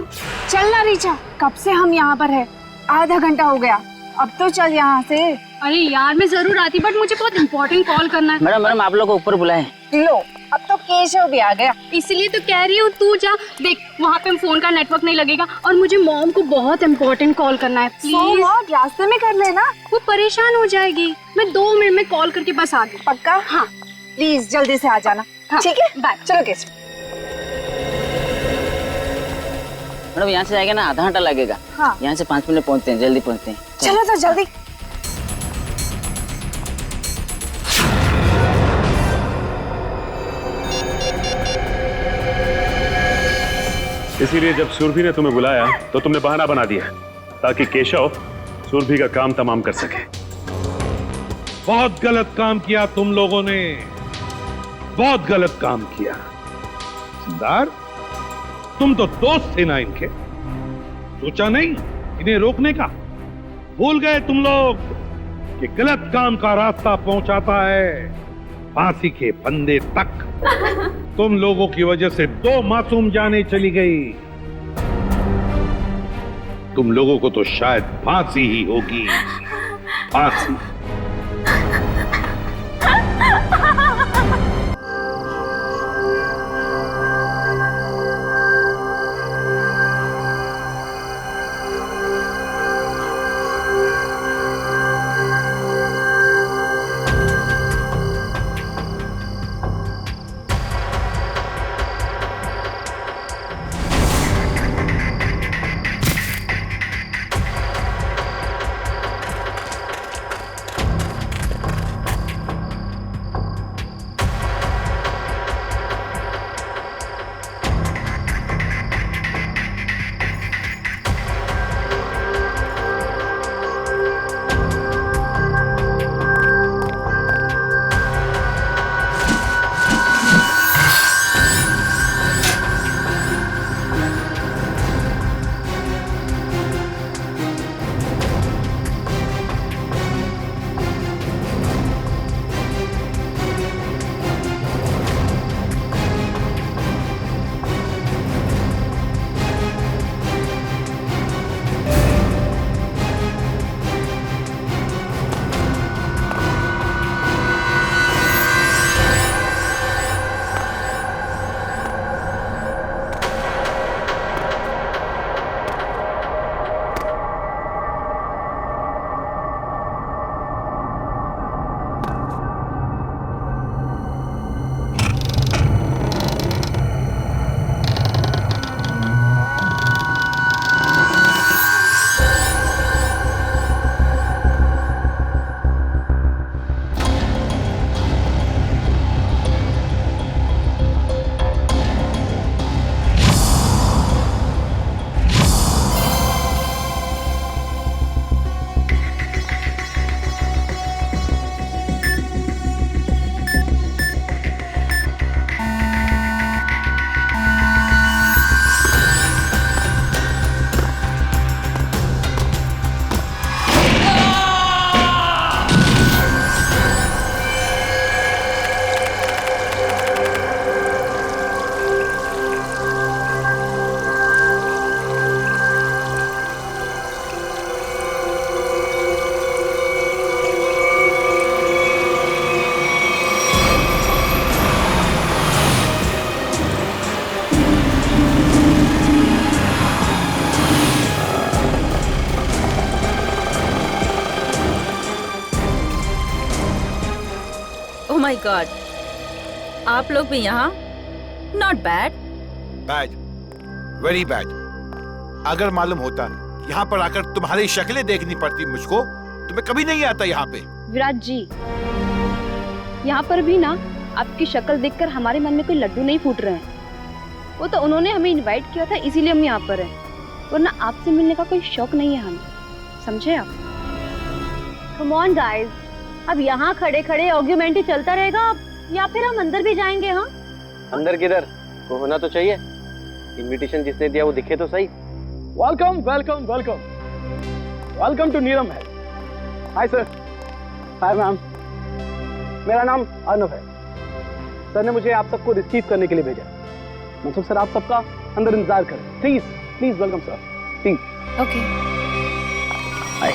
चलना रीचा, कब से हम यहाँ पर है, आधा घंटा हो गया, अब तो चल यहाँ से। अरे यार मैं जरूर आती, बट मुझे बहुत इम्पोर्टेंट कॉल करना है। मैडम आप लोग को ऊपर बुलाएं। लो अब तो केशव भी आ गया। इसलिए तो कह रही हूँ तू जा, देख वहाँ पे फोन का नेटवर्क नहीं लगेगा और मुझे मॉम को बहुत इम्पोर्टेंट कॉल करना है। प्लीज रास्ते में कर लेना, वो परेशान हो जाएगी। मैं 2 मिनट में कॉल करके बस आ गई। पक्का? हाँ प्लीज जल्दी से आ जाना। हाँ, ठीक है, बाय। चलो केशव। मैडम यहाँ से जाएगा ना आधा घंटा लगेगा। हाँ। यहाँ से 5 मिनट पहुँचते हैं, जल्दी पहुँचते हैं। चलो तो जल्दी। इसीलिए जब सुरभि ने तुम्हें बुलाया तो तुमने बहाना बना दिया ताकि केशव सुरभि का काम तमाम कर सके। बहुत गलत काम किया तुम लोगों ने, बहुत गलत काम किया। सिद्धार्थ, तुम तो दोस्त थे ना इनके, सोचा नहीं इन्हें रोकने का? भूल गए तुम लोग कि गलत काम का रास्ता पहुंचाता है फांसी के फंदे तक। तुम लोगों की वजह से 2 मासूम जानें चली गई। तुम लोगों को तो शायद फांसी ही होगी, फांसी। माय गॉड, आप लोग भी यहाँ? Not bad. Bad, very bad. अगर मालूम होता यहाँ पर आकर तुम्हारी शक्लें देखनी पड़ती मुझको तो मैं कभी नहीं आता यहाँ पे। विराट जी, यहाँ पर भी ना आपकी शक्ल देखकर हमारे मन में कोई लड्डू नहीं फूट रहे हैं। वो तो उन्होंने हमें इनवाइट किया था, इसीलिए हम यहाँ पर हैं, वरना आपसे मिलने का कोई शौक नहीं है हमें, समझे आप? कम ऑन गाइस, अब यहाँ खड़े खड़े आर्ग्यूमेंट ही चलता रहेगा या फिर हम अंदर भी जाएंगे? हाँ, अंदर किधर, वो होना तो चाहिए। इनविटेशन जिसने दिया वो दिखे तो सही। Welcome welcome welcome welcome to Neelam Mahal. Hi sir. Hi ma'am. मेरा नाम अर्नव है। सर ने मुझे आप सबको रिसीव करने के लिए भेजा। मनसुख सर, आप सबका अंदर इंतजार करें please. Please welcome sir, please. Okay. Hi.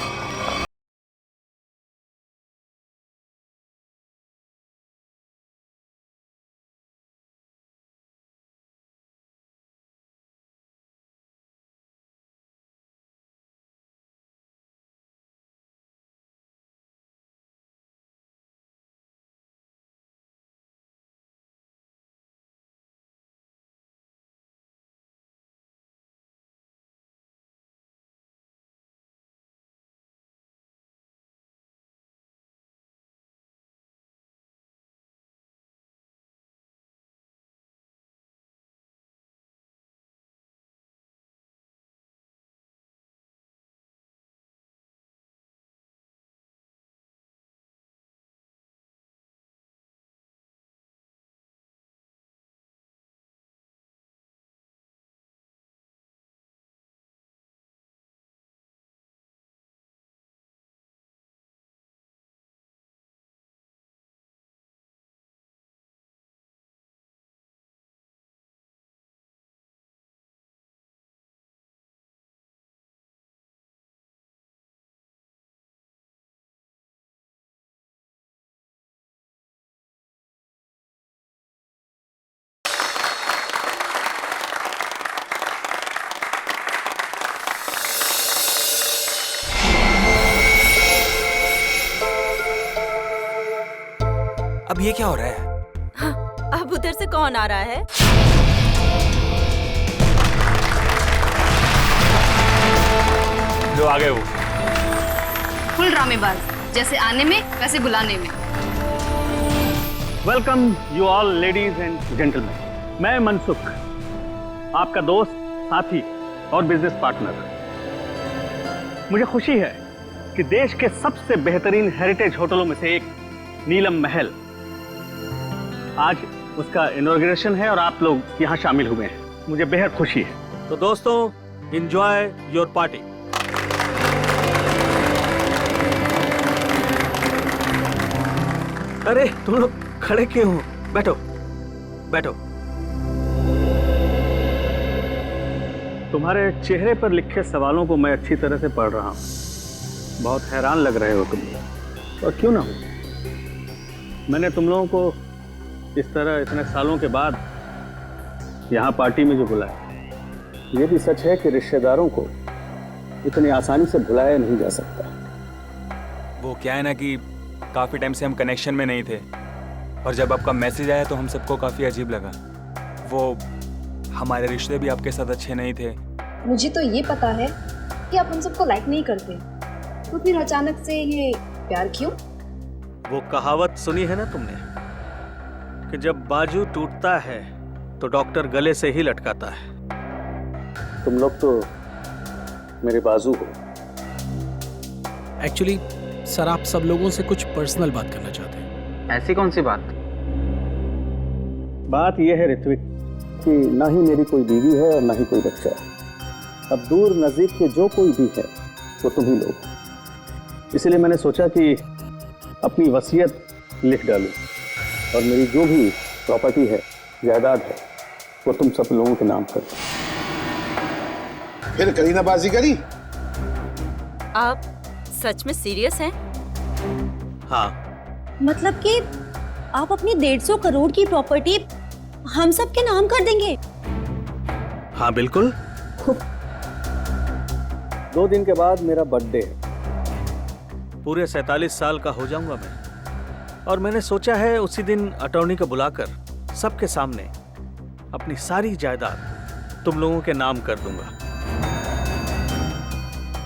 अब ये क्या हो रहा है? अब उधर से कौन आ रहा है? जो आ गए वो फुल ड्रामेबाज, जैसे आने में वैसे बुलाने में। Welcome you all ladies and gentleman. मैं मनसुख, आपका दोस्त, साथी और बिजनेस पार्टनर। मुझे खुशी है कि देश के सबसे बेहतरीन हेरिटेज होटलों में से एक नीलम महल, आज उसका इनॉग्रेशन है और आप लोग यहाँ शामिल हुए हैं। मुझे बेहद खुशी है। तो दोस्तों, एंजॉय योर पार्टी। अरे तुम लोग खड़े क्यों हो? बैठो बैठो। तुम्हारे चेहरे पर लिखे सवालों को मैं अच्छी तरह से पढ़ रहा हूँ। बहुत हैरान लग रहे हो तुम लोग, और क्यों ना हो। मैंने तुम लोगों को इस तरह इतने सालों के बाद यहाँ पार्टी में जो बुलाया, ये भी सच है कि रिश्तेदारों को इतनी आसानी से भुलाया नहीं जा सकता। वो क्या है ना कि काफ़ी टाइम से हम कनेक्शन में नहीं थे, और जब आपका मैसेज आया तो हम सबको काफ़ी अजीब लगा। वो हमारे रिश्ते भी आपके साथ अच्छे नहीं थे। मुझे तो ये पता है कि आप हम सबको लाइक नहीं करते, तो फिर अचानक से ये प्यार क्यों? वो कहावत सुनी है ना तुमने कि जब बाजू टूटता है तो डॉक्टर गले से ही लटकाता है। तुम लोग तो मेरे बाजू हो। एक्चुअली सर, आप सब लोगों से कुछ पर्सनल बात करना चाहते हैं। ऐसी कौन सी बात? बात यह है ऋत्विक कि ना ही मेरी कोई बीवी है और ना ही कोई बच्चा है। अब दूर नजदीक के जो कोई भी है वो तुम ही लोग। इसलिए मैंने सोचा कि अपनी वसीयत लिख डालूं और मेरी जो भी प्रॉपर्टी है, जायदाद है, वो तुम सब लोगों के नाम कर। फिर करीनाबाजी करी? आप सच में सीरियस हैं? हाँ। मतलब कि आप अपनी 150 करोड़ की प्रॉपर्टी हम सब के नाम कर देंगे? हाँ बिल्कुल। 2 दिन के बाद मेरा बर्थडे है। पूरे 47 साल का हो जाऊंगा मैं। और मैंने सोचा है उसी दिन अटॉर्नी को बुलाकर सबके सामने अपनी सारी जायदाद तुम लोगों के नाम कर दूंगा।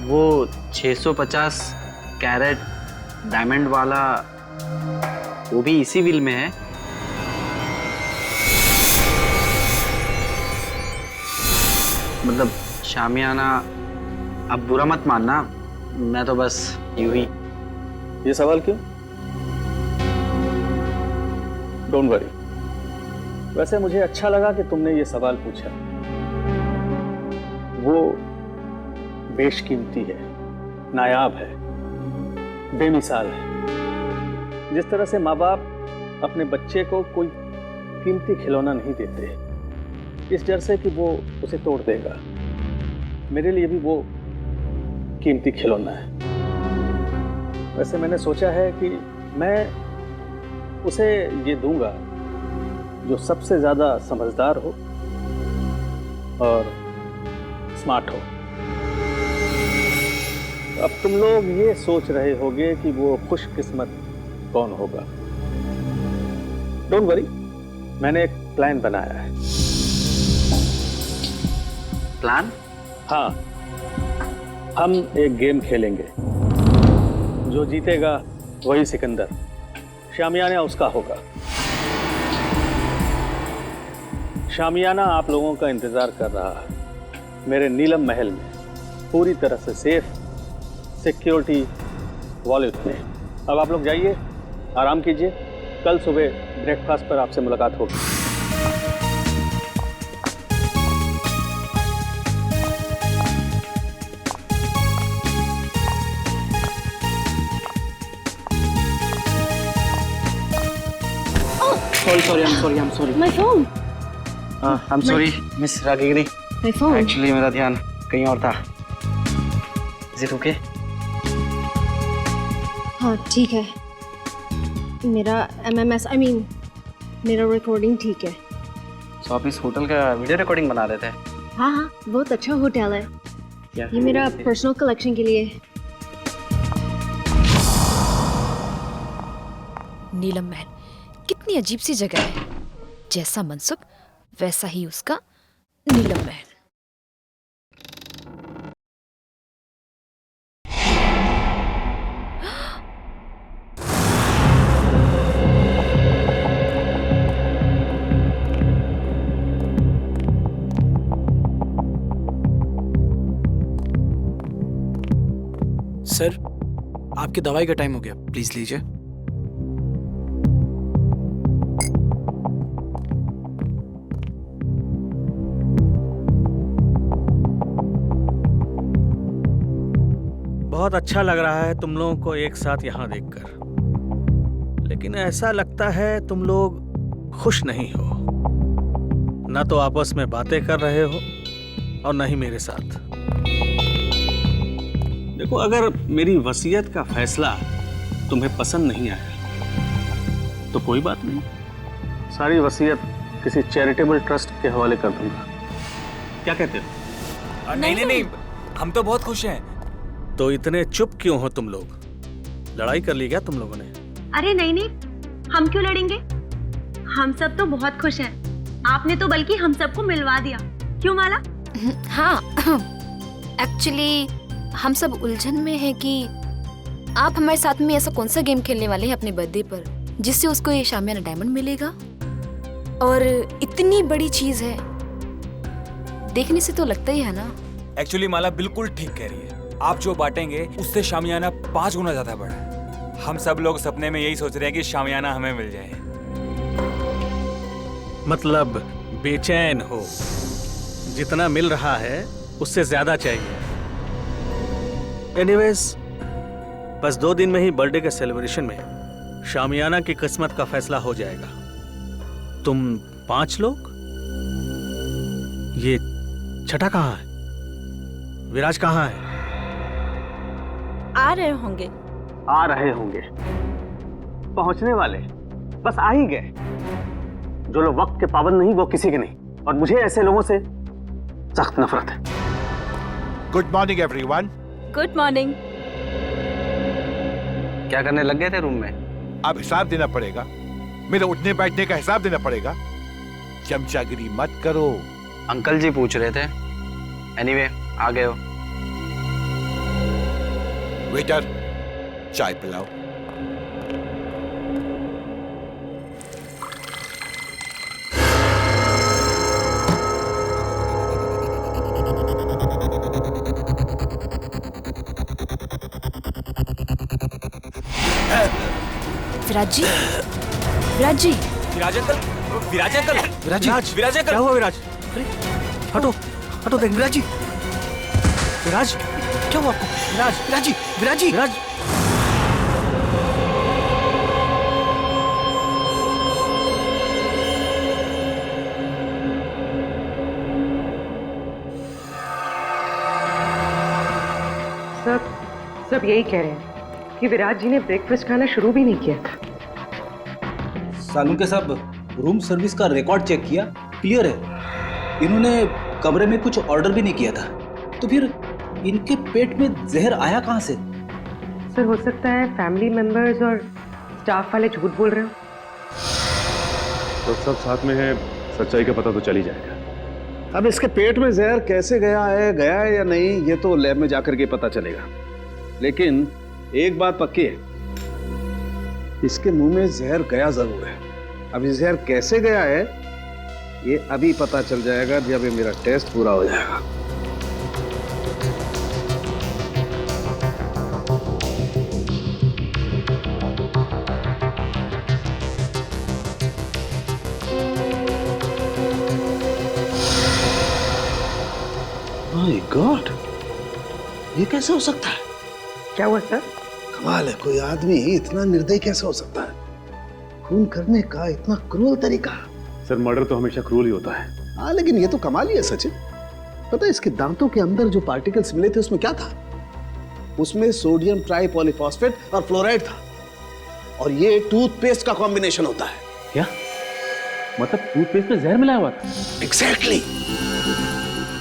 वो 650 कैरेट डायमंड वाला वो भी इसी विल में है? मतलब शामियाना, अब बुरा मत मानना, मैं तो बस यूं ही। ये सवाल क्यों? Don't worry. वैसे मुझे अच्छा लगा कि तुमने ये सवाल पूछा। वो बेशकीमती है, नायाब है, बेमिसाल है। जिस तरह से माँ बाप अपने बच्चे को कोई कीमती खिलौना नहीं देते इस डर से कि वो उसे तोड़ देगा, मेरे लिए भी वो कीमती खिलौना है। वैसे मैंने सोचा है कि मैं उसे ये दूंगा जो सबसे ज्यादा समझदार हो और स्मार्ट हो। अब तुम लोग ये सोच रहे होगे कि वो खुशकिस्मत कौन होगा। डोंट वरी, मैंने एक प्लान बनाया है। प्लान? हाँ, हम एक गेम खेलेंगे। जो जीतेगा वही सिकंदर, शामियाना उसका होगा। शामियाना आप लोगों का इंतजार कर रहा है मेरे नीलम महल में, पूरी तरह से सेफ, सिक्योरिटी वॉलेट में। अब आप लोग जाइए, आराम कीजिए, कल सुबह ब्रेकफास्ट पर आपसे मुलाकात होगी। I'm sorry. My phone. I'm sorry, Miss Ragiri. My phone. Actually, मेरा ध्यान कहीं और था। Is it okay? हाँ ठीक है, मेरा MMS मेरा रिकॉर्डिंग ठीक है। तो आप इस होटल का वीडियो रिकॉर्डिंग बना रहे थे? हाँ हाँ, बहुत अच्छा होटल है। क्या? ये मेरा पर्सनल कलेक्शन के लिए। नीलम महल कितनी अजीब सी जगह है, जैसा मनसुख वैसा ही उसका नीलम महल। सर, आपकी दवाई का टाइम हो गया, प्लीज लीजिए। बहुत अच्छा लग रहा है तुम लोगों को एक साथ यहाँ देखकर, लेकिन ऐसा लगता है तुम लोग खुश नहीं हो। ना तो आपस में बातें कर रहे हो और न ही मेरे साथ। देखो, अगर मेरी वसीयत का फैसला तुम्हें पसंद नहीं आया तो कोई बात नहीं, सारी वसीयत किसी चैरिटेबल ट्रस्ट के हवाले कर दूंगा। क्या कहते हो? नहीं, हम तो बहुत खुश हैं। तो इतने चुप क्यों हो तुम लोग? लड़ाई कर ली क्या तुम लोगों ने? अरे नहीं, हम क्यों लड़ेंगे? हम सब तो बहुत खुश हैं। आपने तो बल्कि हम सबको मिलवा दिया, क्यों माला? हाँ, एक्चुअली हम सब उलझन में हैं कि आप हमारे साथ में ऐसा कौन सा गेम खेलने वाले हैं अपने बर्थडे पर जिससे उसको ये शामियाना डायमंड मिलेगा। और इतनी बड़ी चीज है, देखने से तो लगता ही है ना। एक्चुअली माला बिल्कुल ठीक कह रही है। आप जो बांटेंगे उससे शामियाना 5 गुना ज्यादा बड़ा है। हम सब लोग सपने में यही सोच रहे हैं कि शामियाना हमें मिल जाए। मतलब बेचैन हो, जितना मिल रहा है उससे ज्यादा चाहिए। एनीवेज, बस 2 दिन में ही बर्थडे के सेलिब्रेशन में शामियाना की किस्मत का फैसला हो जाएगा। तुम 5 लोग, ये छठा कहाँ है? विराज कहाँ है? आ रहे होंगे। आ रहे होंगे, पहुंचने वाले, बस आ ही गए। जो लोग वक्त के पाबंद नहीं वो किसी के नहीं, और मुझे ऐसे लोगों से सख्त नफरत है। Good morning everyone. Good morning. क्या करने लग गए थे रूम में? अब हिसाब देना पड़ेगा, मेरे उठने बैठने का हिसाब देना पड़ेगा। चमचागिरी मत करो। अंकल जी पूछ रहे थे। एनीवे, आ गए हो। वेटर, चाय पिलाओ। विराज जी, विराज जी, विराज अंकल, विराज अंकल, विराज जी, विराज अंकल, क्या हुआ विराज? अरे हटो, हटो देख। विराज जी, विराज क्या हुआ आपको? विराज, विराज जी, विराज जी, विराज। सब यही कह रहे हैं कि विराज जी ने ब्रेकफास्ट खाना शुरू भी नहीं किया था। सालू के साहब, रूम सर्विस का रिकॉर्ड चेक किया, क्लियर है। इन्होंने कमरे में कुछ ऑर्डर भी नहीं किया था, तो फिर इनके पेट में जहर आया कहाँ से? सर, हो सकता है फैमिली मेंबर्स और स्टाफ वाले झूठ बोल रहे हो। तो सब साथ में है, सच्चाई का पता तो चल ही जाएगा। अब इसके पेट में जहर कैसे गया है या नहीं, ये तो लैब में जाकर के पता चलेगा। लेकिन एक बात पक्की है, इसके मुंह में जहर गया जरूर है। अब ये जहर कैसे गया है ये अभी पता चल जाएगा जब ये मेरा टेस्ट पूरा हो जाएगा। माय गॉड, ये कैसे हो सकता है? क्या हुआ सर? कमाल है, कोई आदमी इतना निर्दयी कैसे हो सकता है? खून करने का इतना क्रूर तरीका। सर, मर्डर तो हमेशा क्रूर ही होता है। हाँ, लेकिन ये तो कमाल ही है सचिन। पता है इसके दांतों के अंदर जो पार्टिकल्स मिले थे उसमें क्या था? उसमें सोडियम ट्राइपॉलीफॉस्फेट और फ्लोराइड था, और ये टूथपेस्ट का कॉम्बिनेशन होता है। क्या मतलब टूथपेस्ट में जहर मिलाया हुआ था? एग्जैक्टली।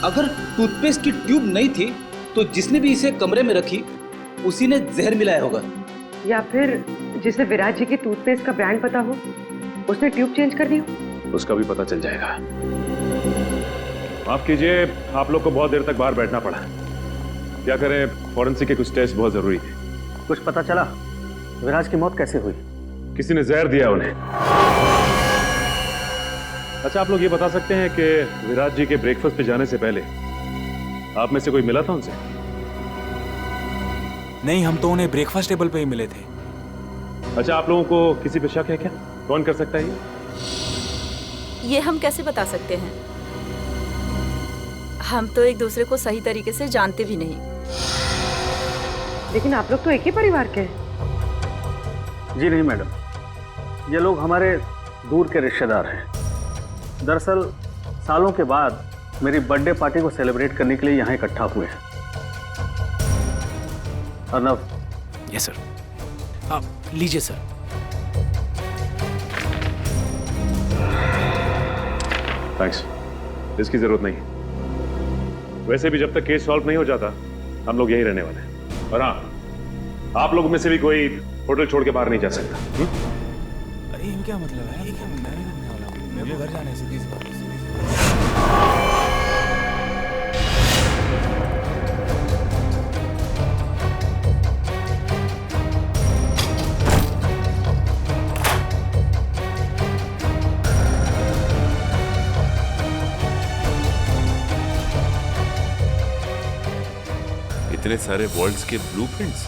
अगर टूथपेस्ट की ट्यूब नहीं थी तो जिसने भी इसे कमरे में रखी उसी ने जहर मिलाया होगा। या फिर जिसे विराज जी के टूथपेस्ट का ब्रांड पता हो उसने ट्यूब चेंज कर दी हो। उसका भी पता चल जाएगा। माफ कीजिए, आप लोग को बहुत देर तक बाहर बैठना पड़ा। क्या करें, फॉरेंसिक के कुछ टेस्ट बहुत जरूरी थे। कुछ पता चला विराज की मौत कैसे हुई? किसी ने जहर दिया उन्हें। अच्छा, आप लोग ये बता सकते हैं कि विराज जी के ब्रेकफास्ट पे जाने से पहले आप में से कोई मिला था उनसे? नहीं, हम तो उन्हें ब्रेकफास्ट टेबल पे ही मिले थे। अच्छा, आप लोगों को किसी पे शक है क्या? कौन कर सकता है ये हम कैसे बता सकते हैं? हम तो एक दूसरे को सही तरीके से जानते भी नहीं। लेकिन आप लोग तो एक ही परिवार के हैं। जी नहीं मैडम, ये लोग हमारे दूर के रिश्तेदार हैं। दरअसल सालों के बाद मेरी बर्थडे पार्टी को सेलिब्रेट करने के लिए यहाँ इकट्ठा हुए हैं। अर्नव। Yes sir. आप लीजिए सर। थैंक्स, इसकी जरूरत नहीं। वैसे भी जब तक केस सॉल्व नहीं हो जाता हम लोग यहीं रहने वाले हैं। और हाँ, आप लोगों में से भी कोई होटल छोड़ के बाहर नहीं जा सकता। अरे ये क्या मतलब है? ये क्या मैं नहीं करने वाला हूँ, मेरे को घर जाने से किस बात? इतने सारे वर्ल्ड्स के ब्लूप्रिंट्स।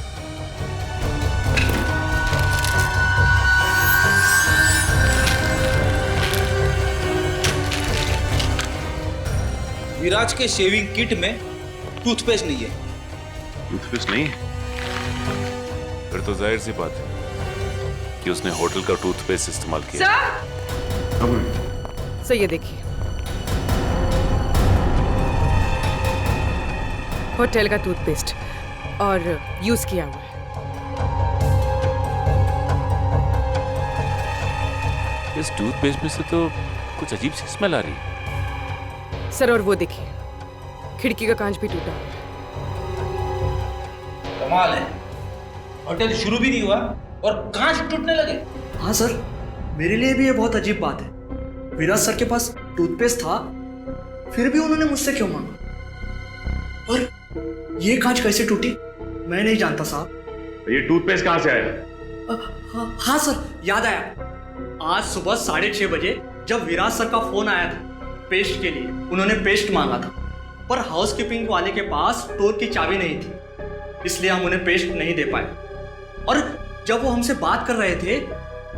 विराज के शेविंग किट में टूथपेस्ट नहीं है। टूथपेस्ट नहीं है? फिर तो जाहिर सी बात है कि उसने होटल का टूथपेस्ट इस्तेमाल किया। सर ये देखिए, होटल का टूथपेस्ट और यूज किया हुआ है। इस टूथपेस्ट में से तो कुछ अजीब सी स्मेल आ रही है। सर और वो देखिए, खिड़की का कांच भी टूटा हुआ है। कमाल है, होटल शुरू भी नहीं हुआ और कांच टूटने लगे। हाँ सर, मेरे लिए भी ये बहुत अजीब बात है। विराज सर के पास टूथपेस्ट था, फिर भी उन्होंने मुझसे क्यों मांगा? और ये कांच कैसे टूटी मैं नहीं जानता साहब। ये टूथपेस्ट कहाँ से आया? हाँ सर, याद आया। आज सुबह 6:30 बजे जब विराज सर का फोन आया था पेस्ट के लिए, उन्होंने पेस्ट मांगा था, पर हाउसकीपिंग वाले के पास स्टोर की चाबी नहीं थी, इसलिए हम उन्हें पेस्ट नहीं दे पाए। और जब वो हमसे बात कर रहे थे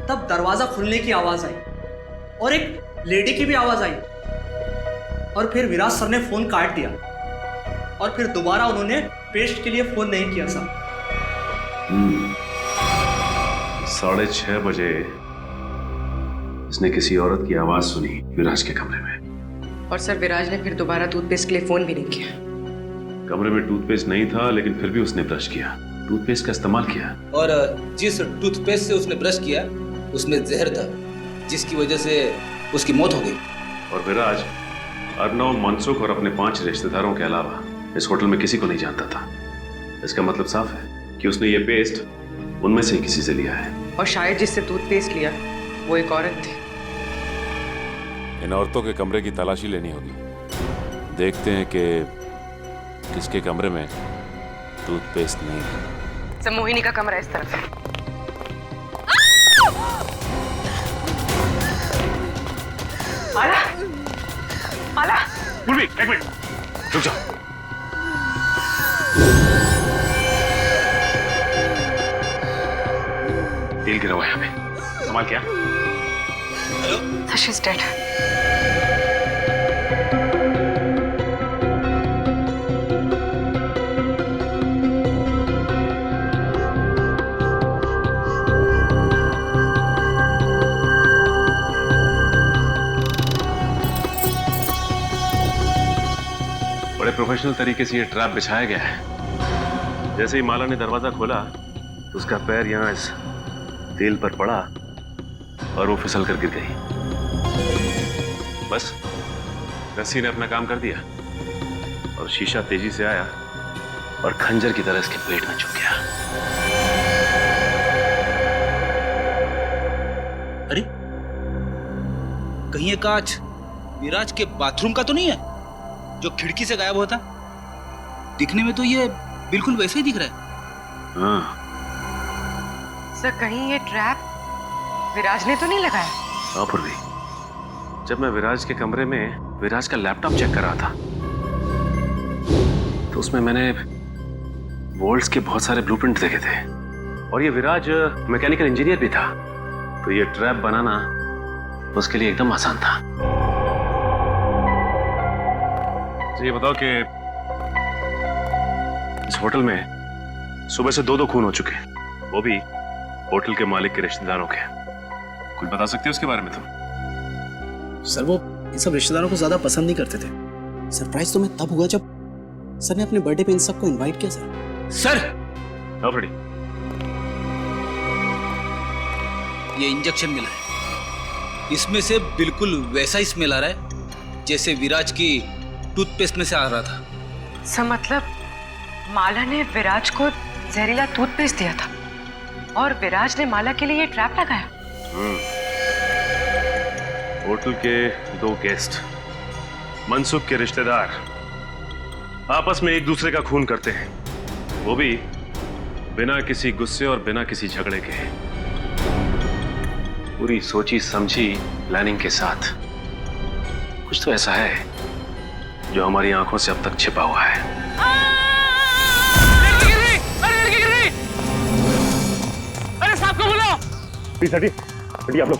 तब दरवाजा खुलने की आवाज आई और एक लेडी की भी आवाज आई, और फिर विराज सर ने फोन काट दिया और फिर दोबारा उन्होंने पेस्ट के लिए फोन नहीं किया सर। 6:30 बजे इसने किसी औरत की आवाज सुनी विराज के कमरे में। और सर विराज ने फिर दोबारा टूथपेस्ट के लिए फोन भी नहीं किया। कमरे में टूथपेस्ट नहीं था, लेकिन फिर भी उसने ब्रश किया, टूथपेस्ट का इस्तेमाल किया। और जिस टूथपेस्ट से उसने ब्रश किया उसमें जहर था, जिसकी वजह से उसकी मौत हो गई। और विराज अर्नव, मनसुख और अपने 5 रिश्तेदारों के अलावा इस होटल में किसी को नहीं जानता था। इसका मतलब साफ है कि उसने ये पेस्ट उनमें से किसी से लिया है। और शायद जिससे टूथपेस्ट लिया वो एक औरत थी। इन औरतों के कमरे की तलाशी लेनी होगी। देखते हैं कि किसके कमरे में टूथपेस्ट नहीं है। सब मोहिनी का कमरा इस तरफ है। माला, माला, पूर्वी, एक मिनट, रुक जाओ। तेल गिरा हुआ है यहाँ पे, संभाल क्या? So she's dead. बड़े प्रोफेशनल तरीके से ये ट्रैप बिछाया गया है। जैसे ही माला ने दरवाजा खोला, उसका पैर यहाँ इस तेल पर पड़ा और वो फिसल कर गिर गई। बस रस्सी ने अपना काम कर दिया और शीशा तेजी से आया और खंजर की तरह इसके पेट में चुभ गया। अरे कहीं ये कांच विराज के बाथरूम का तो नहीं है जो खिड़की से गायब होता? दिखने में तो ये बिल्कुल वैसे ही दिख रहा है। हाँ सर, कहीं ये ट्रैप विराज ने तो नहीं लगाया? हाँ पूर्वी, जब मैं विराज के कमरे में विराज का लैपटॉप चेक कर रहा था तो उसमें मैंने वोल्ट्स के बहुत सारे ब्लूप्रिंट देखे थे और ये विराज मैकेनिकल इंजीनियर भी था, तो ये ट्रैप बनाना उसके लिए एकदम आसान था। तो ये बताओ कि इस होटल में सुबह से 2 खून हो चुके हैं, वो भी होटल के मालिक के रिश्तेदारों के। कुछ बता सकते हो उसके बारे में तुम? सर वो इन सब रिश्तेदारों को ज्यादा पसंद नहीं करते थे। सरप्राइज तो मैं तब हुआ जब सर ने अपने बर्थडे पे इन सबको इनवाइट किया। सर ये इंजेक्शन मिला है, इसमें से बिल्कुल वैसा ही स्मेल आ रहा है जैसे विराज की टूथपेस्ट में से आ रहा था। सर मतलब माला ने विराज को जहरीला टूथपेस्ट दिया था और विराज ने माला के लिए ये ट्रैप लगाया। होटल के 2 गेस्ट, मनसुख के रिश्तेदार, आपस में एक दूसरे का खून करते हैं, वो भी बिना किसी गुस्से और बिना किसी झगड़े के, पूरी सोची समझी प्लानिंग के साथ। कुछ तो ऐसा है जो हमारी आंखों से अब तक छिपा हुआ है। अरे साहब को बुलाओ। प्लीज हटिए आप लोग।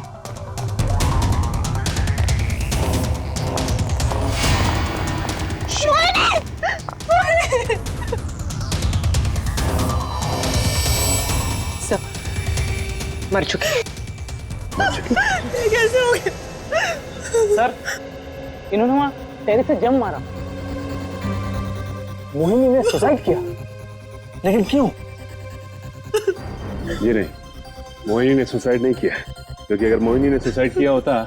सब मर चुकी है। कैसे हो गया? सर, इन्होंने वहां टेरेस से जंप मारा। मोहिनी ने सुसाइड किया, लेकिन क्यों? ये नहीं, मोहिनी ने सुसाइड नहीं किया, क्योंकि अगर मोहिनी ने सुसाइड किया होता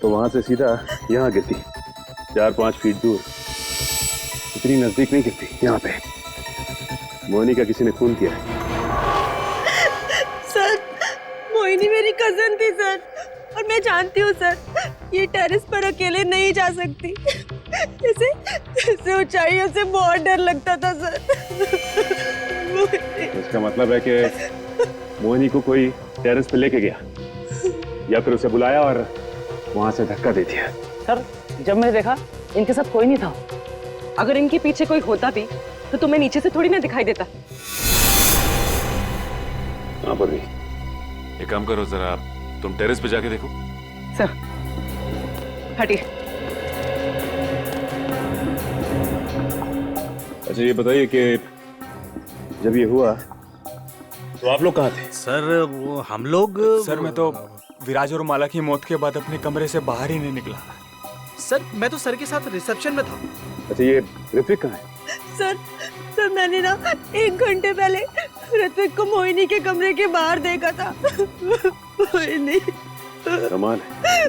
तो वहां से सीधा यहाँ गिरती, 4-5 फीट दूर, इतनी नजदीक नहीं गिरती। यहाँ पे मोहिनी का किसी ने खून किया है। कजन थी सर, और मैं जानती हूँ सर ये टेरेस पर अकेले नहीं जा सकती। इसे ऊंचाइयों से बहुत डर लगता था सर। इसका मतलब है कि मोहिनी को कोई टेरेस पे लेके गया या फिर उसे बुलाया और वहां से धक्का दे दिया। सर जब मैंने देखा इनके साथ कोई नहीं था। अगर इनके पीछे कोई होता भी तो तुम्हें नीचे से थोड़ी ना दिखाई देता। हाँ पर भी एक काम करो, जरा तुम टेरेस पे जाके देखो। सर हटिए। अच्छा ये बताइए कि जब ये हुआ तो आप लोग कहाँ थे? सर वो हम लोग सर मैं तो विराज और माला की मौत के बाद अपने कमरे से बाहर ही नहीं निकला। सर मैं तो सर के साथ रिसेप्शन में था। अच्छा ये ऋत्विक कहाँ है? सर मैंने ना 1 घंटे पहले ऋत्विक को मोहिनी के कमरे के बाहर देखा था। मोहिनी कमाल है,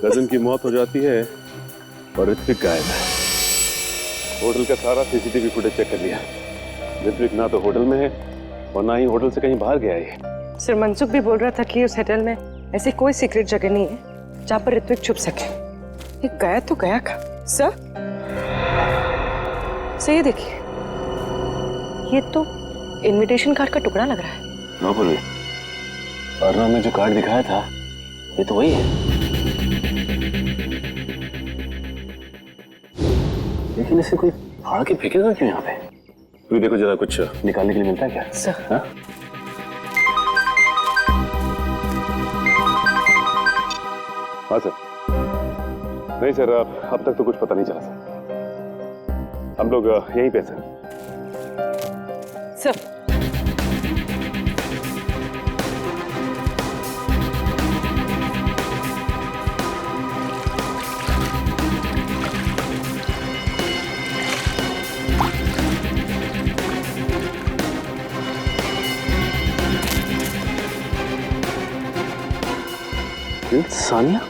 कजन की मौत हो जाती है और ऋत्विक गायब है। होटल का सारा सीसीटीवी फुटेज चेक कर लिया। ऋत्विक ना तो होटल में है और ना ही होटल से कहीं बाहर गया है। सर मनसुख भी बोल रहा था कि उस होटल में ऐसी कोई सीक्रेट जगह नहीं है जहाँ पर ऋत्विक छुप सके। ये गया तो गया कहाँ? सर ये देखिए, ये तो इनविटेशन कार्ड का टुकड़ा लग रहा है। ना बोलिए, अर्णव में जो कार्ड दिखाया था ये तो वही है। लेकिन इसे कोई फाड़ के फेंकेगा क्यों यहाँ पे? तू देखो जरा, कुछ निकालने के लिए मिलता है क्या? सर हाँ? हाँ सर। नहीं सर, अब तक तो कुछ पता नहीं चला सर। हम लोग यहीं पे सर। सर सानिया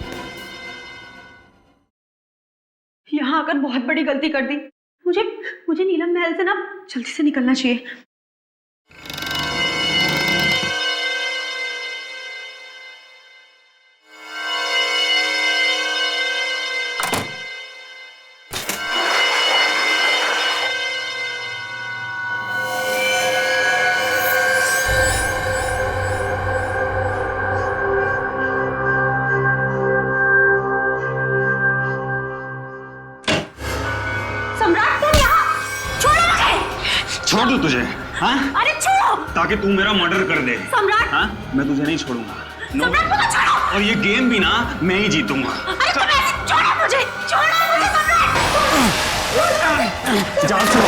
यहाँ आकर बहुत बड़ी गलती कर दी। मुझे नीलम महल से ना जल्दी से निकलना चाहिए। छोड़ दूं तुझे? हाँ? अरे छोड़ो! ताकि तू मेरा मर्डर कर दे। सम्राट! हाँ? मैं तुझे नहीं छोड़ूंगा। सम्राट मुझे छोड़ो! और ये गेम भी ना मैं ही जीतूंगा। अरे तुम ऐसे छोड़ो मुझे सम्राट! जान से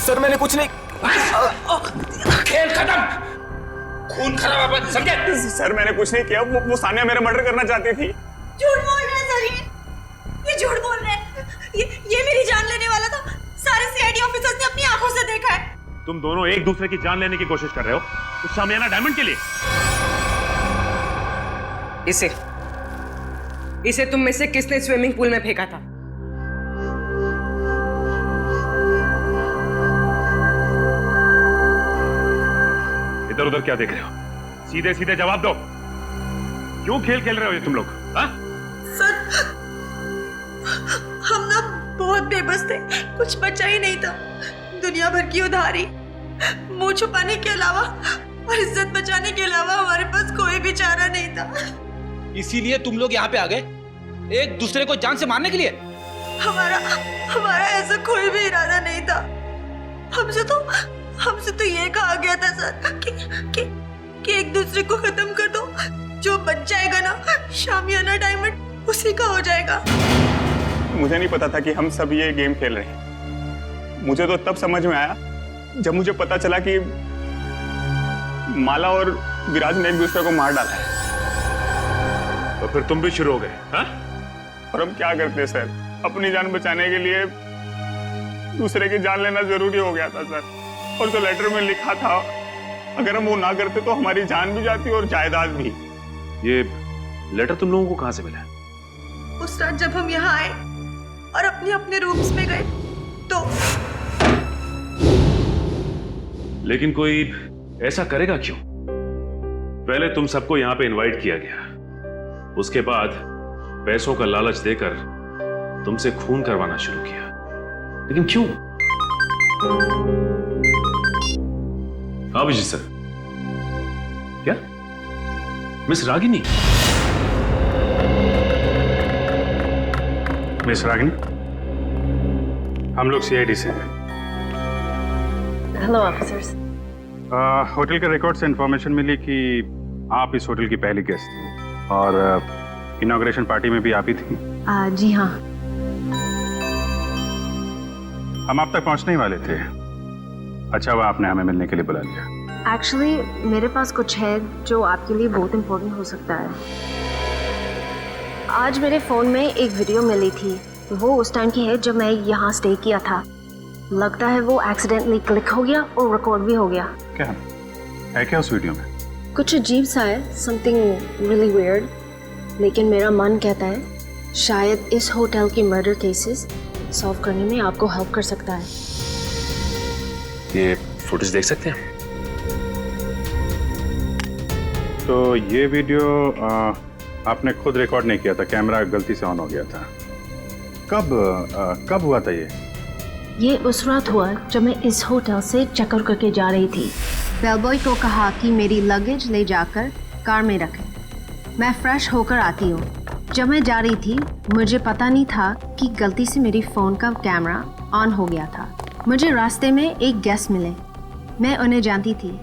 सर मैंने कुछ नहीं। खेल खत्म, खून खराब है, समझे? सर मैंने कुछ नहीं किया, वो सानिया मेरा मर्डर करना चाहती थी। झूठ बोल रहे हैं सर, ये झूठ बोल रहे हैं। ये मेरी जान लेने वाला था। सारे सीआईडी ऑफिसर्स ने अपनी आंखों से देखा है। तुम दोनों एक दूसरे की जान लेने की कोशिश कर रहे हो उस शामियाना डायमंड के लिए। इसे तुम में से किसने स्विमिंग पूल में फेंका था? इधर उधर क्या देख रहे हो? सीधे सीधे जवाब दो। क्यों खेल खेल रहे हो ये तुम लोग? हाँ? सर हम ना बहुत बेबस थे, कुछ बचा ही नहीं था। दुनिया भर की उधारी, मुंह छुपाने के अलावा और इज्जत बचाने के अलावा हमारे पास कोई भी चारा नहीं था। इसीलिए तुम लोग यहाँ पे आ गए, एक दूसरे को जान से मारने के लिए? हमारा ऐसा कोई भी इरादा नहीं था। हमसे तो ये कहा गया था सर कि एक दूसरे को खत्म कर दो, जो बच जाएगा ना शामियाना डायमंड उसी का हो जाएगा। मुझे नहीं पता था कि हम सब ये गेम खेल रहे हैं। मुझे तो तब समझ में आया जब मुझे पता चला कि माला और विराज ने एक दूसरे को मार डाला है। तो फिर तुम भी शुरू हो गए? हाँ? और हम क्या करते सर, अपनी जान बचाने के लिए दूसरे की जान लेना जरूरी हो गया था सर। और जो लेटर में लिखा था, अगर हम वो ना करते तो हमारी जान भी जाती और जायदाद भी। ये लेटर तुम लोगों को कहां से मिला? उस रात जब हम यहाँ आए और अपने अपने रूम्स में गए तो लेकिन कोई ऐसा करेगा क्यों? पहले तुम सबको यहां पे इनवाइट किया गया, उसके बाद पैसों का लालच देकर तुमसे खून करवाना शुरू किया, लेकिन क्यों? अभिजीत सर, क्या मिस रागिनी? मिस रागिनी, हम लोग सीआईडी से हैं। Hello officers. होटल के रिकॉर्ड से इंफॉर्मेशन मिली कि आप इस होटल की पहली गेस्ट थी और इनॉग्रेशन पार्टी में भी आप ही थी। जी हाँ। हम आप तक पहुंचने ही वाले थे। अच्छा हुआ आपने हमें मिलने के लिए बुला लिया। एक्चुअली मेरे पास कुछ है जो आपके लिए बहुत इम्पोर्टेंट हो सकता है। आज मेरे फ़ोन में एक वीडियो मिली थी, वो उस टाइम की है जब मैं यहाँ स्टे किया था। लगता है वो एक्सीडेंटली क्लिक हो गया और रिकॉर्ड भी हो गया। क्या है क्या उस वीडियो में? कुछ अजीब सा है, समथिंग रियली वियर्ड, लेकिन मेरा मन कहता है शायद इस होटल के मर्डर केसेस सॉल्व करने में आपको हेल्प कर सकता है। ये फुटेज देख सकते हैं? तो ये वीडियो आपने खुद रिकॉर्ड नहीं किया था, कैमरा गलती से ऑन हो गया था। कब हुआ था ये उस रात हुआ जब मैं इस होटल से चेकआउट करके जा रही थी। बेलबॉय को कहा कि मेरी लगेज ले जाकर कार में रखें। मैं फ्रेश होकर आती हूँ। जब मैं जा रही थी मुझे पता नहीं था कि गलती से मेरी फ़ोन का कैमरा ऑन हो गया था। मुझे रास्ते में एक गेस्ट मिले, मैं उन्हें जानती थी,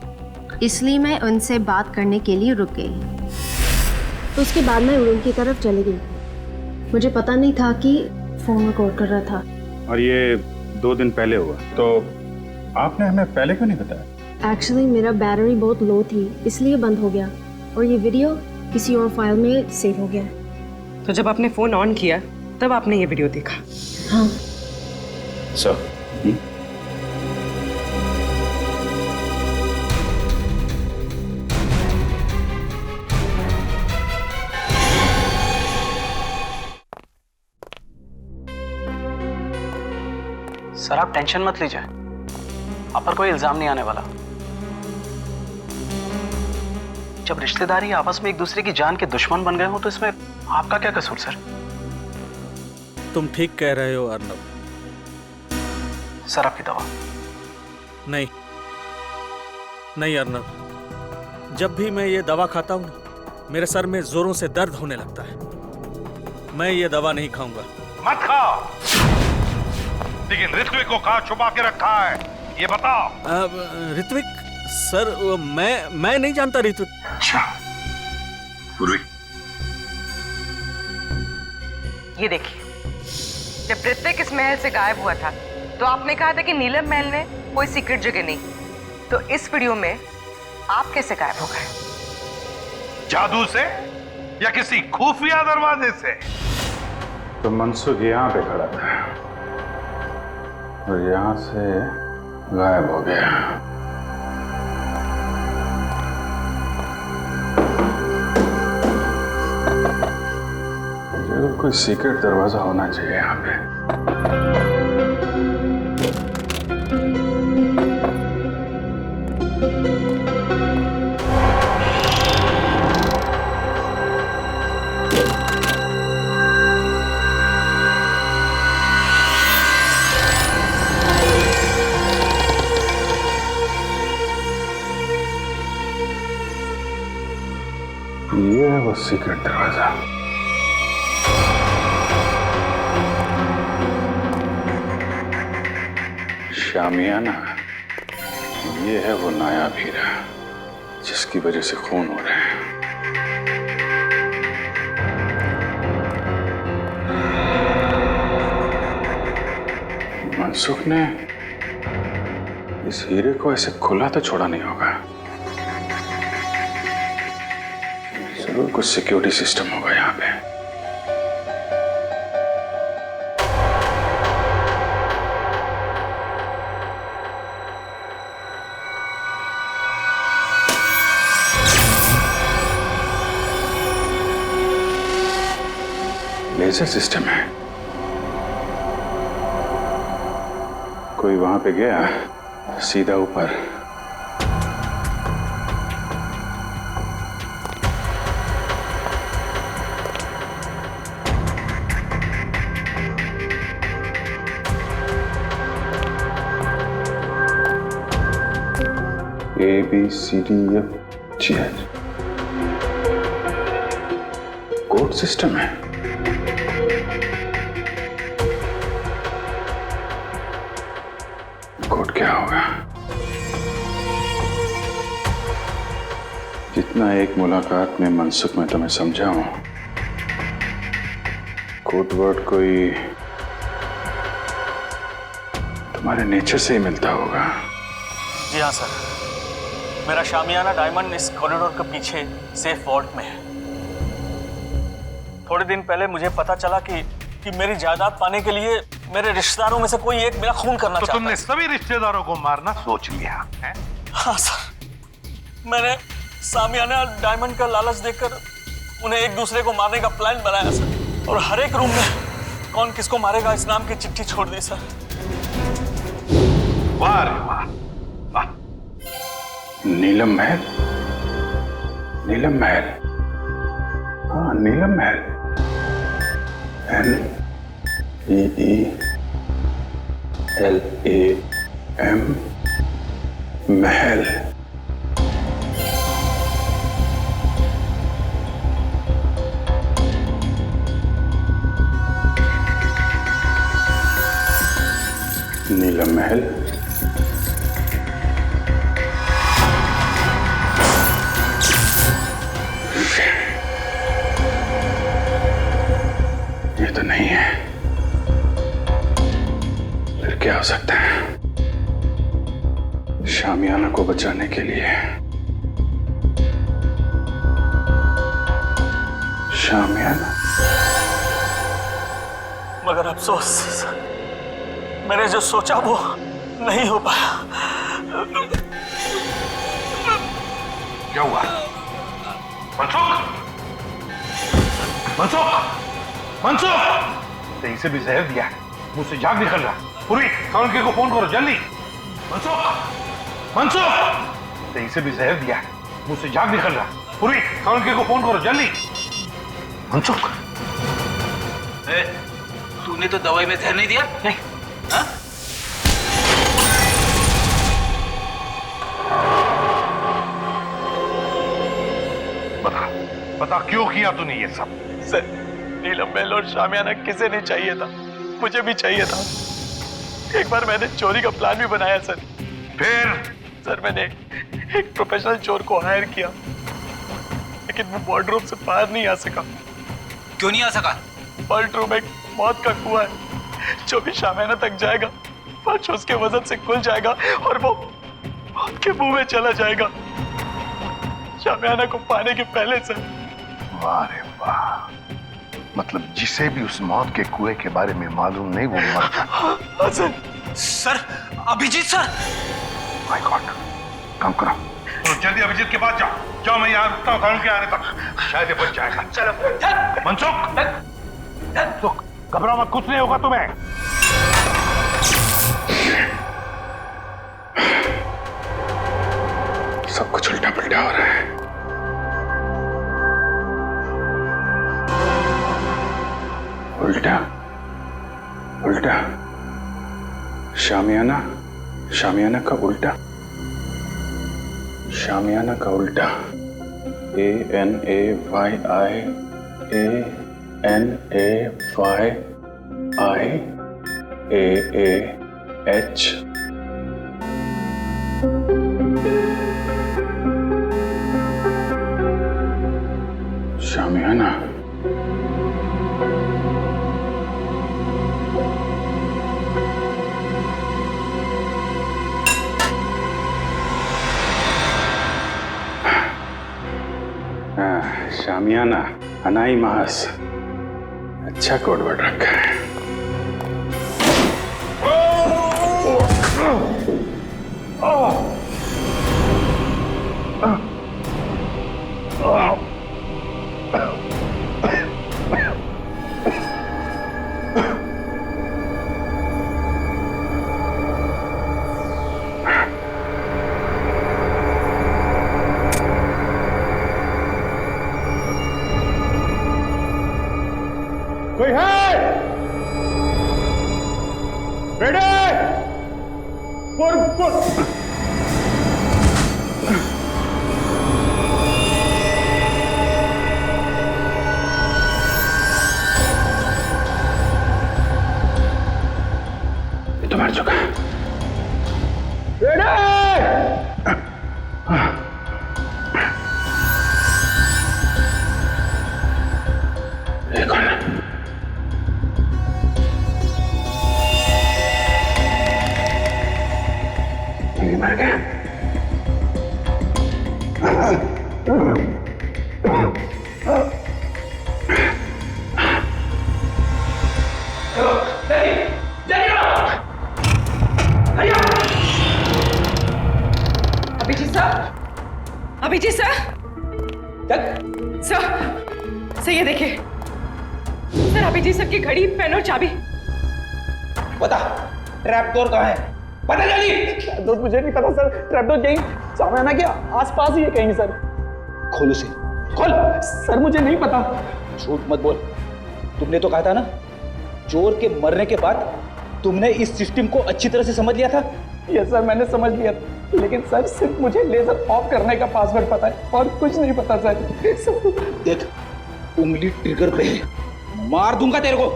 इसलिए मैं उनसे बात करने के लिए रुक गई। उसके बाद मैं रूम की तरफ चली गई। मुझे पता नहीं था कि फ़ोन रिकॉर्ड कर रहा था। और ये 2 दिन पहले हुआ, तो आपने हमें पहले क्यों नहीं बताया? एक्चुअली मेरा बैटरी बहुत लो थी, इसलिए बंद हो गया और ये वीडियो किसी और फाइल में सेव हो गया। तो जब आपने फोन ऑन किया तब आपने ये वीडियो देखा? हाँ। सर, सर आप टेंशन मत लीजिए, आप पर कोई इल्जाम नहीं आने वाला। जब रिश्तेदारी आपस में एक दूसरे की जान के दुश्मन बन गए हो तो इसमें आपका क्या कसूर सर? तुम ठीक कह रहे हो अर्नब। सर आपकी दवा। नहीं नहीं अर्नब, जब भी मैं ये दवा खाता हूँ ना, मेरे सर में जोरों से दर्द होने लगता है। मैं ये दवा नहीं खाऊंगा। मत खाओ, लेकिन ऋत्विक को कहाँ छुपा के रखा है ये बताओ। ऋत्विक सर, मैं नहीं जानता ऋत्विक। अच्छा पूर्वी, ये देखिए, जब ऋत्विक इस महल से गायब हुआ था तो आपने कहा था कि नीलम महल में कोई सीक्रेट जगह नहीं, तो इस वीडियो में आप कैसे गायब हो गए? जादू से या किसी खुफिया दरवाजे से? तो मनसुख यहाँ पे खड़ा था और यहाँ से गायब हो गया। जरूर कोई सीक्रेट दरवाजा होना चाहिए यहाँ पे। ये है वो सीक्रेट दरवाजा। शामियाना, ये है वो नायाब हीरा जिसकी वजह से खून हो रहे हैं। मनसुख ने इस हीरे को ऐसे खुला तो छोड़ा नहीं होगा। जरूर कुछ सिक्योरिटी सिस्टम होगा यहाँ पे। लेजर सिस्टम है। कोई वहां पे गया सीधा ऊपर। ABCDFGH कोड सिस्टम है। कोड क्या होगा? जितना एक मुलाकात में मनसुख में तुम्हें समझा हूं, कोड वर्ड कोई तुम्हारे नेचर से ही मिलता होगा। जी हाँ सर, मेरा शामियाना डायमंड इस कॉरिडोर के पीछे सेफ वॉल्ट में है। थोड़े दिन पहले मुझे पता चला कि मेरी जायदाद पाने के लिए मेरे रिश्तेदारों में से कोई एक मेरा खून करना चाहता है। तुमने सभी रिश्तेदारों को मारना सोच लिया है? हाँ सर, मैंने शामियाना डायमंड का लालच देकर उन्हें एक दूसरे को मारने का प्लान बनाया सर, और हर एक रूम में कौन किसको मारेगा इस नाम की चिट्ठी छोड़ दी सर। वाह रे वाह, नीलम महल, नीलम महल, हाँ नीलम महल, NEELAM महल। नीलम महल, ये तो नहीं है, फिर क्या हो सकता है? शामियाना को बचाने के लिए शामियाना, मगर अफसोस मैंने जो सोचा वो नहीं हो पाया। क्या हुआ? मनसुख, मनसुख, मनसुख! तेरी से भी जहर दिया है, मुझसे जाग निकल रहा। पूरी काउंटी को फोन करो जल्दी। मनसुख, मनसुख! तेरी से भी जहर दिया है, मुझसे जाग निकल रहा। पूरी काउंटी को फोन करो जल्दी। मनसुख, तूने तो दवाई में जहर नहीं दिया? नहीं। हाँ? बता क्यों किया तूने ये सब? सर, नीलम महल और शामियाना किसे नहीं चाहिए था, मुझे भी चाहिए था। एक बार मैंने चोरी का प्लान भी बनाया सर। फिर? सर मैंने एक प्रोफेशनल चोर को हायर किया, लेकिन वो वार्डरोब से बाहर नहीं आ सका। क्यों नहीं आ सका? वार्ड रूम एक मौत का कुआं है, जो भी शामियाना तक जाएगा फर्श उसके वजन से खुल जाएगा और वो मौत के मुंह में चला जाएगा, शामियाना को पाने के पहले सर। वाह रे वाह, मतलब जिसे भी उस मौत के कुएं के बारे में मालूम नहीं वो मर जाता। Sir, Abhijit sir! My god, काम करो। तो जल्दी अभिजीत के पास जाओ। जाओ, मैं यहाँ रुकता हूँ कानून के आने तक, शायद ये बच जाएगा। चलो। मनसुख, घबराओ मत, कुछ नहीं होगा तुम्हें। सब कुछ उल्टा पुल्टा हो रहा है। उल्टा उल्टा, शामियाना, शामियाना का उल्टा, शामियाना का उल्टा। ANAYIANAYIAH। शामियाना, शामियाना, अनाई मास, अच्छा कोड वर्ड रखा है। कोई है? रेडी? पुर। तो मर चुका है। ये कौन है? ये मर गया। अभिजीत सर, सर ये देखिए सर, अभिजीत सर की घड़ी, पेन और चाबी। बता ट्रैप डोर कहाँ है? पता जल्दी। दोस्त मुझे नहीं पता सर, ट्रैप डोर कहीं सामने के आसपास ही है कहीं सर। खोल उसे, खोल। सर मुझे नहीं पता। झूठ मत बोल। तुमने तो कहा था ना चोर के मरने के बाद तुमने इस सिस्टम को अच्छी तरह से समझ लिया था। यस सर, मैंने समझ लिया, लेकिन सर सिर्फ मुझे लेजर ऑफ करने का पासवर्ड पता है और कुछ नहीं पता सर। देख उंगली ट्रिगर पे है, मार दूंगा तेरे को,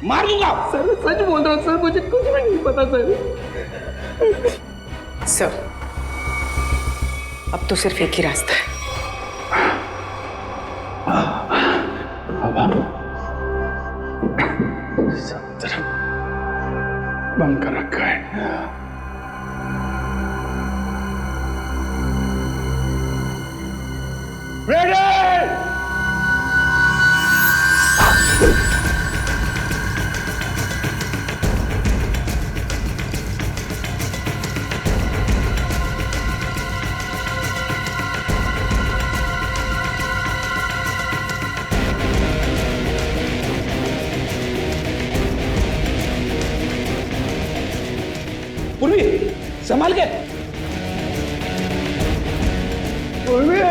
मार दूंगा। सर सच बोल रहा हूँ सर, मुझे कुछ भी नहीं पता सर। अब तो सिर्फ एक ही रास्ता है। सब तरफ बंद कर रखा है। पूर्वी संभाल के। पूर्वी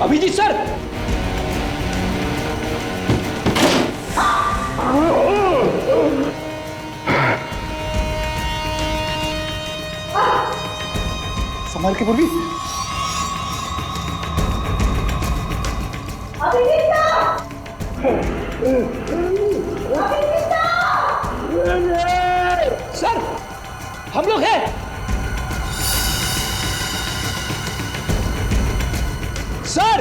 अभिजीत सर, संभाल के पूर्वी। सर हम लोग हैं। सर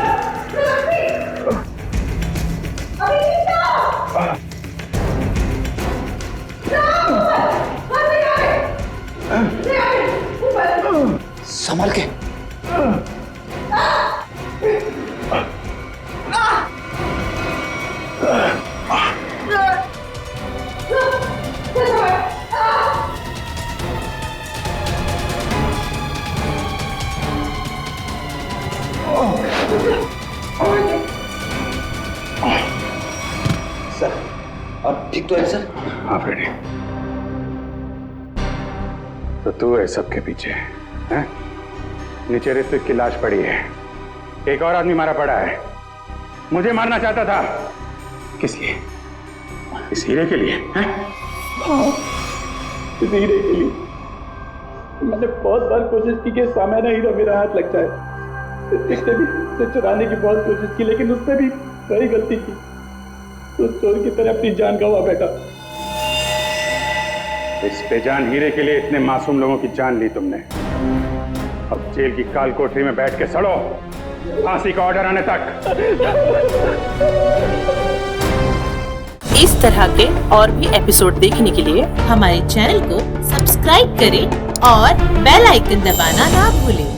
संभाल के। सर अब ठीक तो है सर? हाँ फ्रेडी, तो तू है सबके पीछे हैं? नीचे ऋत्विक की लाश पड़ी है, एक और आदमी मारा पड़ा है। मुझे मारना चाहता था, किस लिए? इस हीरे के लिए हैं? हाँ, इस हीरे के लिए। मैंने बहुत बार कोशिश की कि सामान्य हीरा मेरा हाथ लग जाए। ऋत्विक ने भी उसे चुराने की बहुत कोशिश की, लेकिन उसने भी वही गलती की। तो चोर की तरह अपनी जान गंवा बैठा। इस बेजान हीरे के लिए इतने मासूम लोगों की जान ली तुमने। अब जेल की काल कोठरी में बैठ के सड़ो, फांसी का ऑर्डर आने तक। इस तरह के और भी एपिसोड देखने के लिए हमारे चैनल को सब्सक्राइब करें और बेल आइकन दबाना ना भूलें।